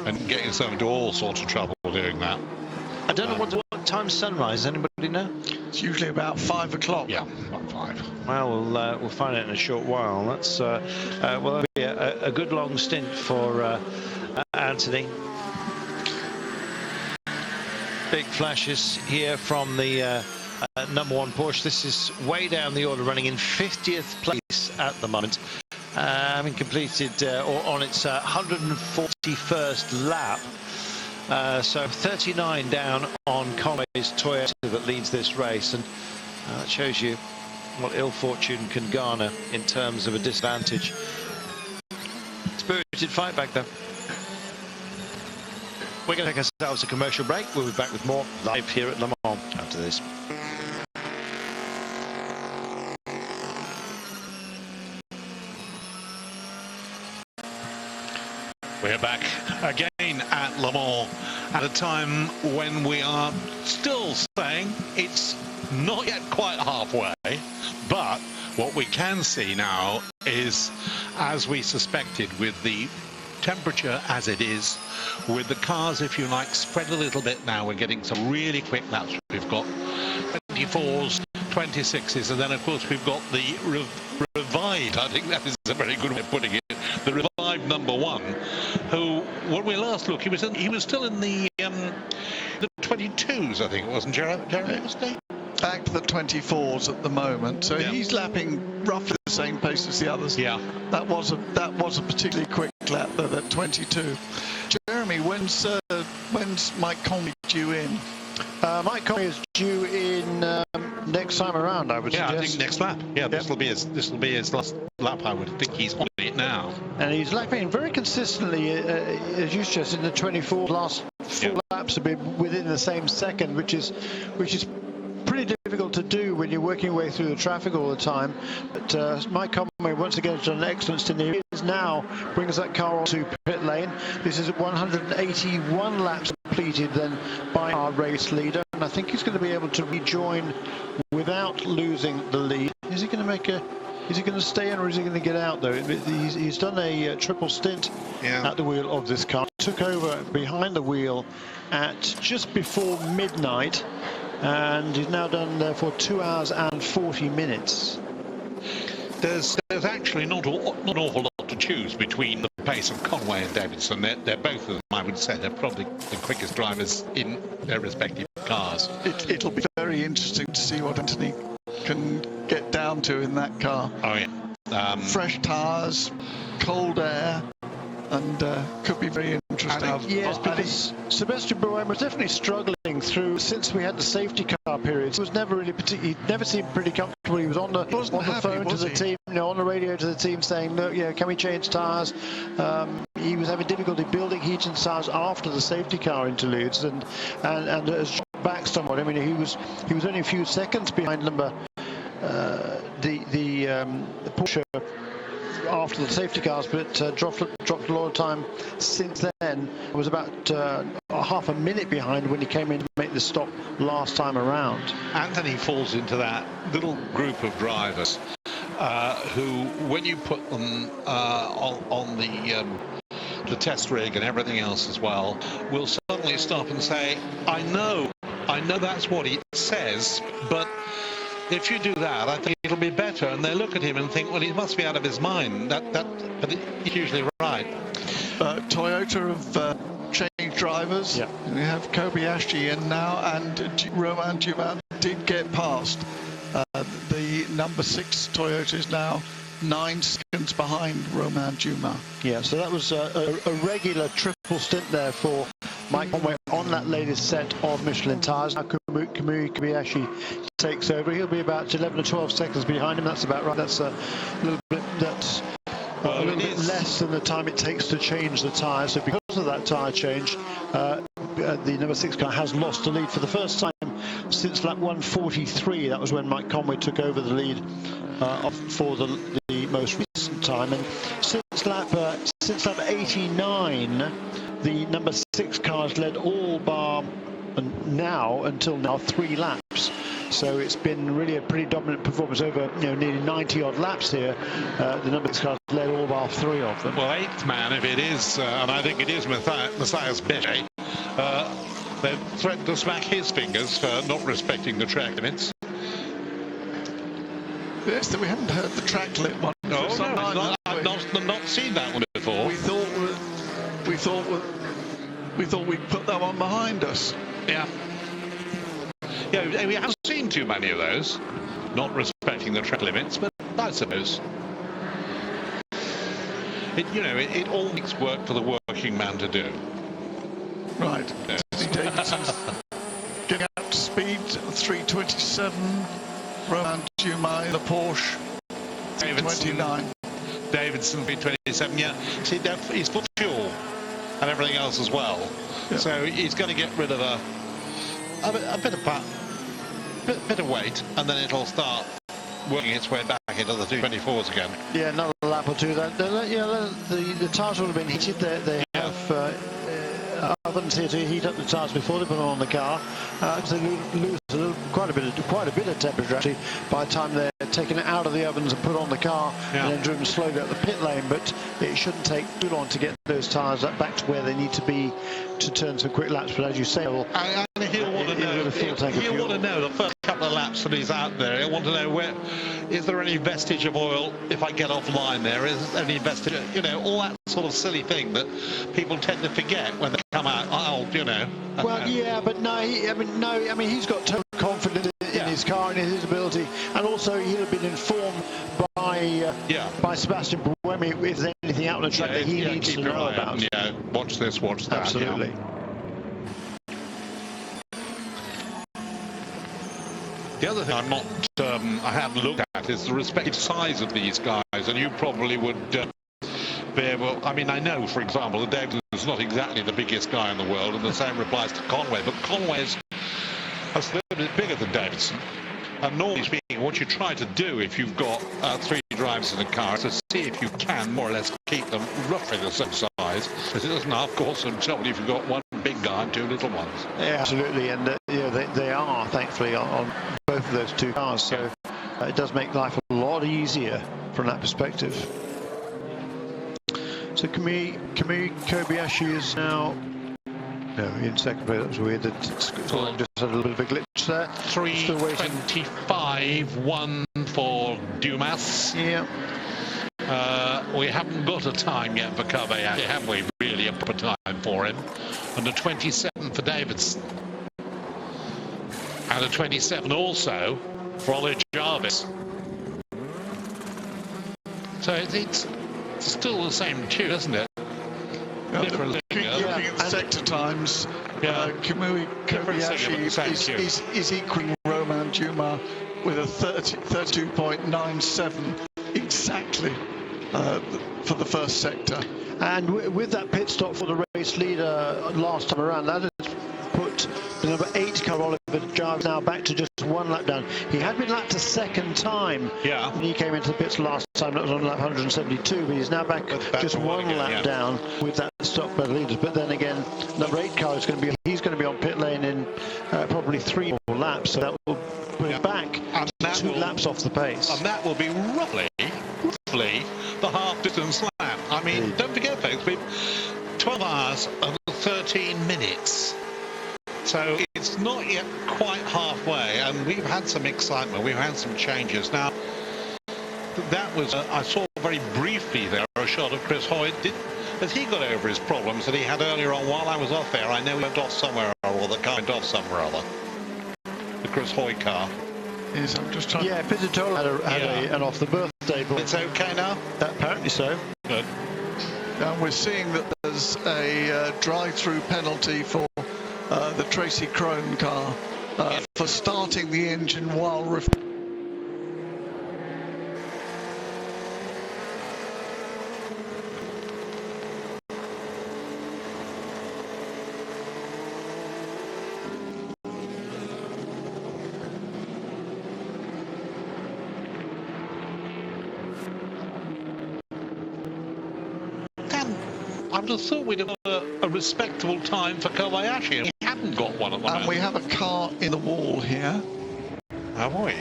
and get yourself into all sorts of trouble doing that. I don't know what time sunrise. Anybody know? It's usually about 5 o'clock. Yeah, about 5. Well, we'll find out in a short while. That's well, that'll be a good long stint for Anthony. Big flashes here from the number 1 Porsche. This is way down the order, running in 50th place at the moment, having completed or on its 141st lap. So 39 down on Conway's Toyota that leads this race, and that shows you what ill fortune can garner in terms of a disadvantage. Spirited fight back there. We're going to take ourselves a commercial break. We'll be back with more live here at Le Mans after this. We're back again at Le Mans at a time when we are still saying it's not yet quite halfway, but What we can see now is, as we suspected, with the temperature as it is, with the cars, if you like, spread a little bit now, we're getting some really quick laps. We've got 24s, 26s, and then of course we've got the revived, I think that is a very good way of putting it, the revived number one, who, when we last looked, he was still in the 22s, I think it wasn't, Jeremy, wasn't he? Back to the 24s at the moment, so he's lapping roughly the same pace as the others. Yeah, that was a particularly quick lap though, at 22. Jeremy, when's Mike Conway due in? Mike Conway is due in next time around, I would suggest. Yeah, I think next lap. Yeah, this will be his last lap. I would think he's on it now. And he's lapping very consistently, as you suggested, in the 24 last 4 laps have been within the same second, which is pretty difficult to do when you're working your way through the traffic all the time. But Mike Conway once again has done an excellent stint. He is now brings that car onto pit lane. This is 181 laps completed then by our race leader, and I think he's going to be able to rejoin without losing the lead. Is he going to stay in, or is he going to get out though? He's done a triple stint at the wheel of this car. Took over behind the wheel at just before midnight, and he's now done there for 2 hours and 40 minutes. There's actually not an awful lot to choose between the pace of Conway and Davidson. They're both of them, I would say, they're probably the quickest drivers in their respective cars. It'll be very interesting to see what Anthony can get down to in that car. Oh yeah. Fresh tyres, cold air, and could be very interesting. Yes, because Sebastian Buem was definitely struggling through since we had the safety car period. He was never really he never seemed pretty comfortable. He was on the phone to the team, on the radio to the team, saying, "Look, can we change tyres?" He was having difficulty building heated tyres after the safety car interludes, and has back somewhat. I mean, he was only a few seconds behind the Porsche after the safety cars, but dropped a lot of time since then. It was about half a minute behind when he came in to make the stop last time around. Anthony falls into that little group of drivers who, when you put them on the test rig and everything else as well, will suddenly stop and say, I know that's what it says, but if you do that, I think it'll be better. And they look at him and think, well, he must be out of his mind. But he's usually right. Toyota have changed drivers. Yeah. We have Kobayashi in now, and Romain Dumas did get past. The number 6 Toyota is now 9 seconds behind Romain Dumas. Yeah, so that was a regular triple stint there for Mike Conway on that latest set of Michelin tyres. Now Kamui Kobayashi takes over. He'll be about 11 or 12 seconds behind him. That's about right. That's a little bit less than the time it takes to change the tyres. So because of that tyre change, the number 6 car has lost the lead for the first time since lap 143. That was when Mike Conway took over the lead for the most recent time. And since lap 89, the number 6 cars led all bar until now 3 laps. So it's been really a pretty dominant performance over nearly 90 odd laps here. The number 6 cars led all bar 3 of them. Well, 8th man, if it is, and I think it is Matthias Bechet, they've threatened to smack his fingers for not respecting the track limits. Yes, that we haven't heard the track limit one. I've not seen that one before. We thought we'd put that one behind us. Yeah, we haven't seen too many of those, not respecting the track limits, but I suppose it all makes work for the working man to do. Right. Davidson's getting up to speed, 3:27. Romain Dumas in the Porsche, 3:29. Davidson 3:27. Yeah, see, he's full fuel and everything else as well. Yeah. So he's going to get rid of a bit of weight, and then it'll start working its way back into the 224s again. Yeah, another lap or two. The tyres would have been heated. They have ovens here to heat up the tyres before they put them on the car. So they lose quite a bit of temperature actually by the time they're taken it out of the ovens and put on the car and then driven slowly up the pit lane. But it shouldn't take too long to get those tyres back to where they need to be to turn some quick laps. But as you say, well, and he'll want to know. He'll want to know the first couple of laps that he's out there. He'll want to know where is there any vestige of oil if I get offline. There is any vestige, all that sort of silly thing that people tend to forget when they come out. Well, yeah, but no. I mean, he's got total confidence in his car and in his ability, and also he'll have been informed by Sebastian Buemi if there's anything out on the track that he needs to know about. Watch this, watch that. Absolutely. Yeah. The other thing I haven't looked at is the respective size of these guys, and you probably would be able. I mean, I know, for example, that Davidson is not exactly the biggest guy in the world, and the same applies to Conway, but Conway is a little bit bigger than Davidson. And normally speaking, what you try to do if you've got 3 drivers in a car is to see if you can more or less keep them roughly the same size, because it doesn't, of course, trouble if you've got one big guy and 2 little ones. Yeah, absolutely, and they are thankfully on both of those 2 cars, so it does make life a lot easier from that perspective. So Kamui Kobayashi is now in second place. That was weird. Just had a little bit of a glitch there. 3:25.1 for Dumas. Yeah. We haven't got a time yet for Kobayashi, have we? Really a proper time for him. And a 27 for Davidson. And a 27 also for Ollie Jarvis. So it's still the same tune, isn't it? Different looking at the sector times, Kamui Kobayashi is equaling Romain Dumas with a 32.97 exactly for the first sector. And with that pit stop for the race leader last time around, that has put the number 8 car, Oliver Jarvis, now back to just 1 lap down. He had been lapped a second time when he came into the pits last time. That was on lap 172, but he's now back just 1 lap down with that stop by the leaders. But then again, number 8 car is going to be on pit lane in probably 3 more laps, so that will put him back to 2 laps off the pace. And that will be roughly the half distance lap. I mean, don't forget, folks, we've 12 hours and 13 minutes. So it's not yet quite halfway, and we've had some excitement, we've had some changes. Now, that was, I saw very briefly there a shot of Chris Hoy. Has he got over his problems that he had earlier on while I was off there? I know he went off somewhere, or the car went off somewhere or other. The Chris Hoy car. Yes, I'm just trying. Yeah, Pizzatola had an off the birthday, but it's okay now? Apparently so. Good. And we're seeing that there's a drive-through penalty for the Tracy Crone car for starting the engine while I would have thought we'd have got a respectable time for Kobayashi, and we haven't got one at the moment. And we have a car in the wall here. Have we?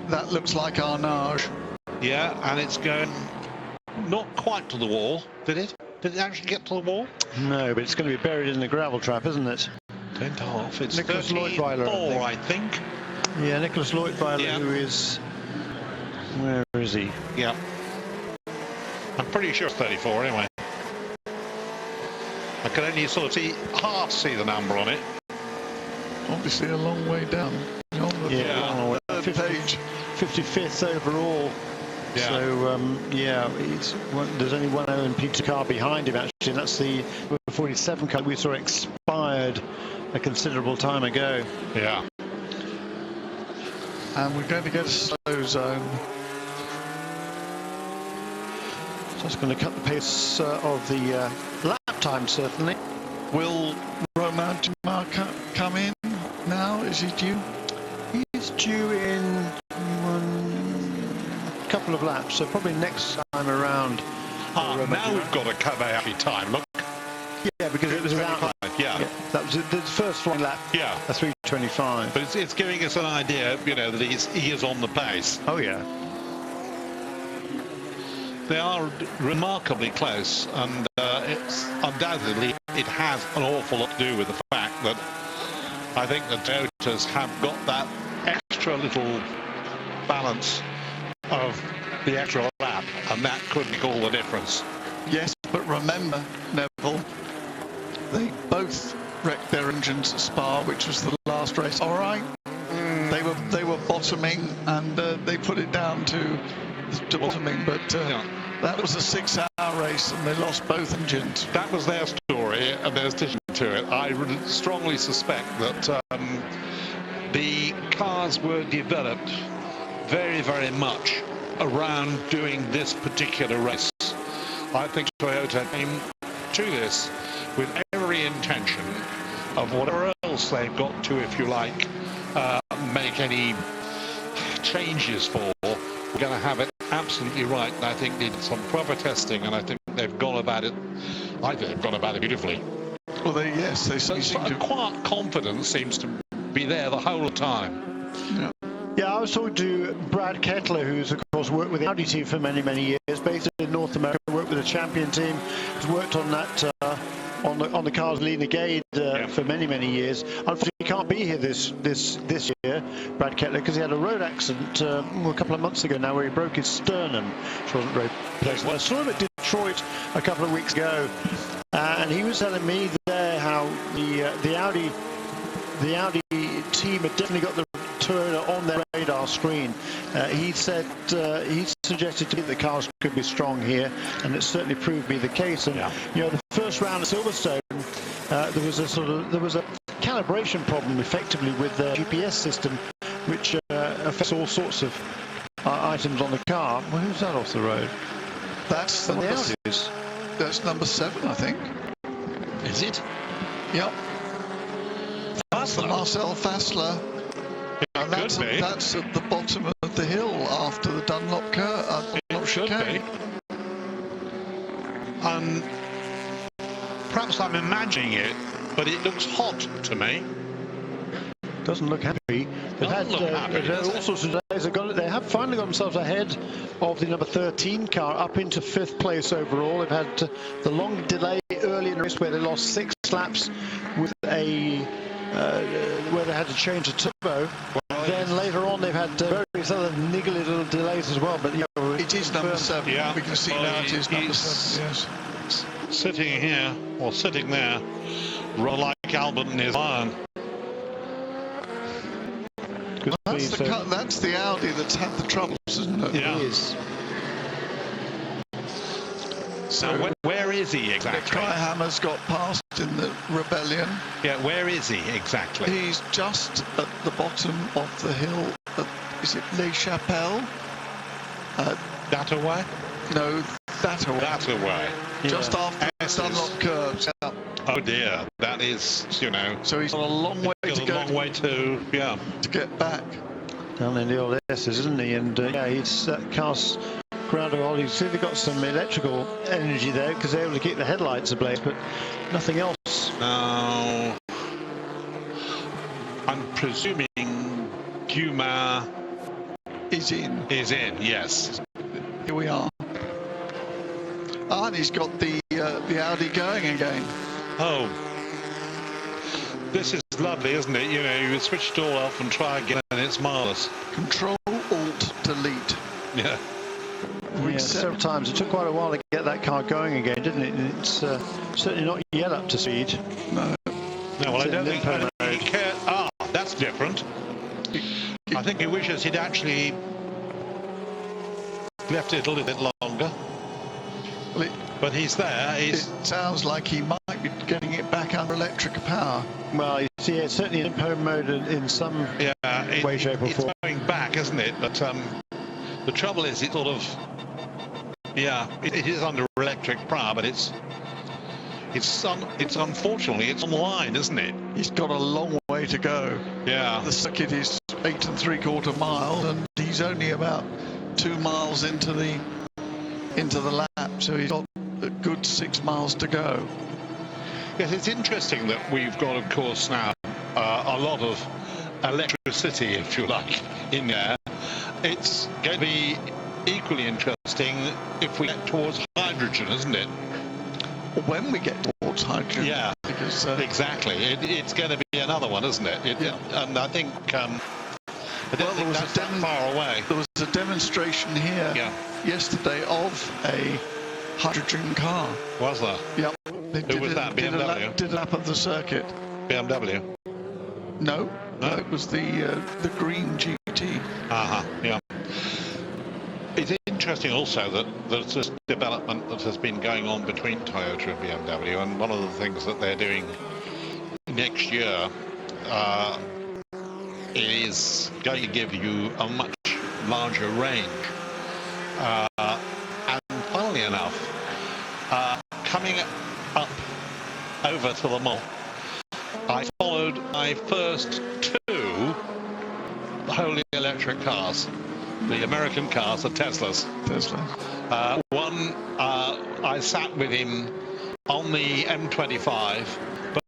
That looks like Arnage. Yeah, and it's going not quite to the wall, did it? Did it actually get to the wall? No, but it's going to be buried in the gravel trap, isn't it? 10.5. It's Nicholas 34, Leutweiler, I think. Yeah, Nicholas Leutweiler, who is... Where is he? Yeah. I'm pretty sure it's 34 anyway. I can only sort of see the number on it. Obviously a long way down. On the third page. 55th overall. Yeah. So, there's only one LMP2 car behind him, actually, and that's the 47 car we saw expired a considerable time ago. Yeah. And we're going to get a slow zone. So it's going to cut the pace of the lap time, certainly. Will Romain Dumas come in now? Is he due? He's due in a couple of laps, so probably next time around. Now we've got a Kobayashi time, look. Yeah, because it was around. 25, yeah. That was the first flying lap. Yeah. A 3:25. But it's giving us an idea, you know, that he is on the pace. Oh yeah. They are remarkably close, and it's undoubtedly it has an awful lot to do with the fact that I think the Toyotas have got that extra little balance of the extra lap, and that could make all the difference. Yes, but remember, Neville, they both wrecked their engines at Spa, which was the last race. All right, they were bottoming, and they put it down to bottoming, but that was a 6-hour race, and they lost both engines. That was their story, and there's addition to it. I strongly suspect that the cars were developed very, very much around doing this particular race. I think Toyota came to this with every intention of whatever else they've got to, if you like, make any changes for. We're going to have it absolutely right, and I think they did some proper testing, and I think they've gone about it. I think they've gone about it beautifully. Well, they seem to. Quiet confidence seems to be there the whole time. Yeah, I was talking to Brad Kettler, who's of course worked with the Audi team for many, many years, based in North America, worked with the champion team, has worked on that on the cars leading again for many, many years. Unfortunately, he can't be here this year, Brad Kettler, because he had a road accident a couple of months ago now where he broke his sternum, which wasn't very pleasant. I saw him at Detroit a couple of weeks ago, and he was telling me there how the Audi team had definitely got the Toyota on their radar screen. He said he suggested to me that the cars could be strong here, and it certainly proved to be the case. And you know, the first round at Silverstone, there was a calibration problem effectively with the GPS system, which affects all sorts of items on the car. Well, who's that off the road? That's the Audis. That's number 7, I think. Is it? Yep. That's the Marcel Fassler. And that's at the bottom of the hill after the Dunlop curve. It should be. Perhaps I'm imagining it, but it looks hot to me. Doesn't look happy. They've had all sorts of delays. They have finally got themselves ahead of the number 13 car up into 5th place overall. They've had the long delay early in the race where they lost 6 laps with where they had to change the turbo. Then later on they've had various other niggly little delays as well. But it is number 7. Yeah. We can see now it is number 7. Yes. Sitting here or sitting there, rather like Albert and his iron. That's the Audi that's had the troubles, isn't it? Yeah. It is. So where is he exactly? Hammer's got past in the rebellion. Yeah, where is he exactly? He's just at the bottom of the hill. Is it Les Chapelles? That away? No, that away. That away. Just after Dunlop curves. Yeah. Oh dear, that is, you know. So he's got a long way to go. A long way to get back. Down in the old S's, isn't he? And he's cast ground of all. He's clearly got some electrical energy there because they're able to keep the headlights ablaze, but nothing else. Now, I'm presuming Dumas is in. Yes. Here we are. And he's got the Audi going again. Oh, this is lovely, isn't it? You know, you switch it all off and try again, and it's marvelous. Control Alt Delete. Yeah. Several times. It took quite a while to get that car going again, didn't it? And it's certainly not yet up to speed. No, well, I don't think he cared. That's different. I think he wishes he'd actually left it a little bit longer. Well, but he's there. It sounds like he might be getting it back under electric power. Well, you see, it's certainly in home mode in some way, shape or form. It's going back, isn't it? But the trouble is, it sort of, it is under electric power, but it's unfortunately it's on the line, isn't it? He's got a long way to go. Yeah. The circuit is 8 3/4 miles, and he's only about 2 miles into the lap, so he's got a good 6 miles to go. Yes, it's interesting that we've got, of course, now a lot of electricity, if you like, in there. It's going to be equally interesting if we get towards hydrogen, isn't it? When we get towards hydrogen. Yeah, because exactly. It's going to be another one, isn't it? And I think I don't think that's that far away. There was a demonstration here yesterday of a hydrogen car. Was there? Yep. Who was that? BMW? Did a lap of the circuit. BMW? No, it was the green GT. Yeah. It's interesting also that there's this development that has been going on between Toyota and BMW, and one of the things that they're doing next year is going to give you a much larger range. And funnily enough, coming up over to the mall, I followed my first two wholly electric cars. The American cars, the Teslas. One, I sat with him on the M25,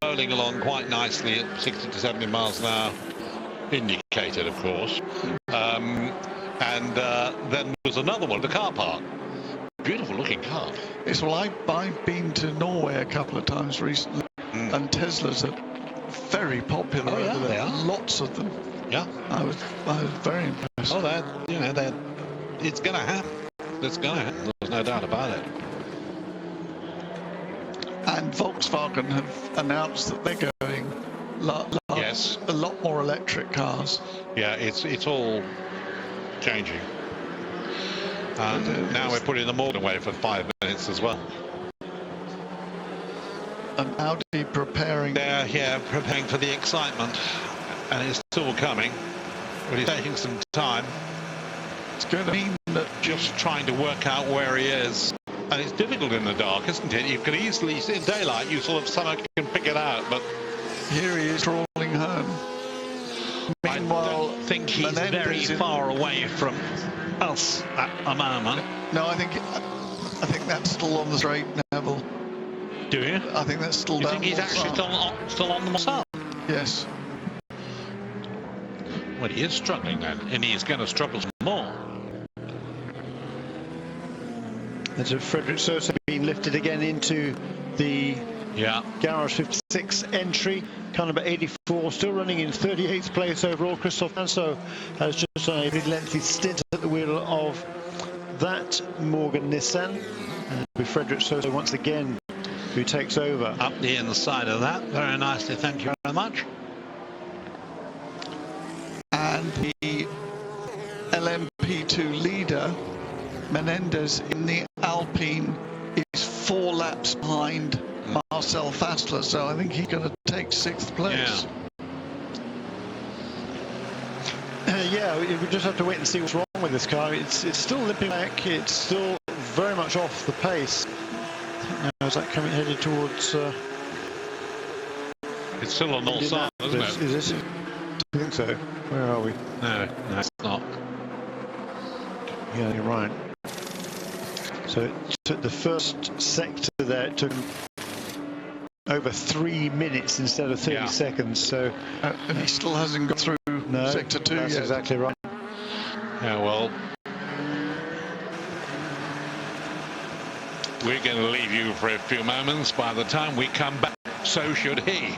bowling along quite nicely at 60 to 70 miles an hour, indicated, of course. And then there was another one, the car park. Beautiful looking car. Yes, well, I've been to Norway a couple of times recently, and Teslas are very popular over there. They are. Lots of them. Yeah. I was very impressed. Oh, it's going to happen. It's going to happen. There's no doubt about it. And Volkswagen have announced that they're going a lot more electric cars. Yeah, it's all changing. And now we're putting them all away for 5 minutes as well. And Audi preparing. They're preparing for the excitement, and it's still coming, but it's taking some time. It's going to mean that just trying to work out where he is, and it's difficult in the dark, isn't it? You can easily, in daylight, you sort of somehow can pick it out, but here he is crawling home. Meanwhile, I don't think he's very far away from us at the moment. No, I think that's still on the straight, Neville. Do you? I think that's still. You think he's actually still on the Mossad? Yes. Well, he is struggling then, and he's going to struggle some more. There's a Frederick Sosa being lifted again into the Garage 56 entry. Car number 84, still running in 38th place overall. Christoph Manso has just done a pretty lengthy stint at the wheel of that Morgan Nissan. And with Frederick Sosa once again, who takes over. Up the inside of that, very nicely, thank you very much. And the LMP2 leader, Menendez, in the Alpine is 4 laps behind Marcel Fassler, so I think he's going to take 6th place. Yeah, we just have to wait and see what's wrong with this car. It's still limping back. It's still very much off the pace. Now, is that headed towards? It's still on all sides, isn't it? Is this? I think so. Where are we? No, it's not. Yeah, you're right. So it took the first sector there. It took over 3 minutes instead of 30 seconds. So and he still hasn't got through sector 2 that's yet. exactly right. Yeah, well, we're going to leave you for a few moments. By the time we come back, so should he.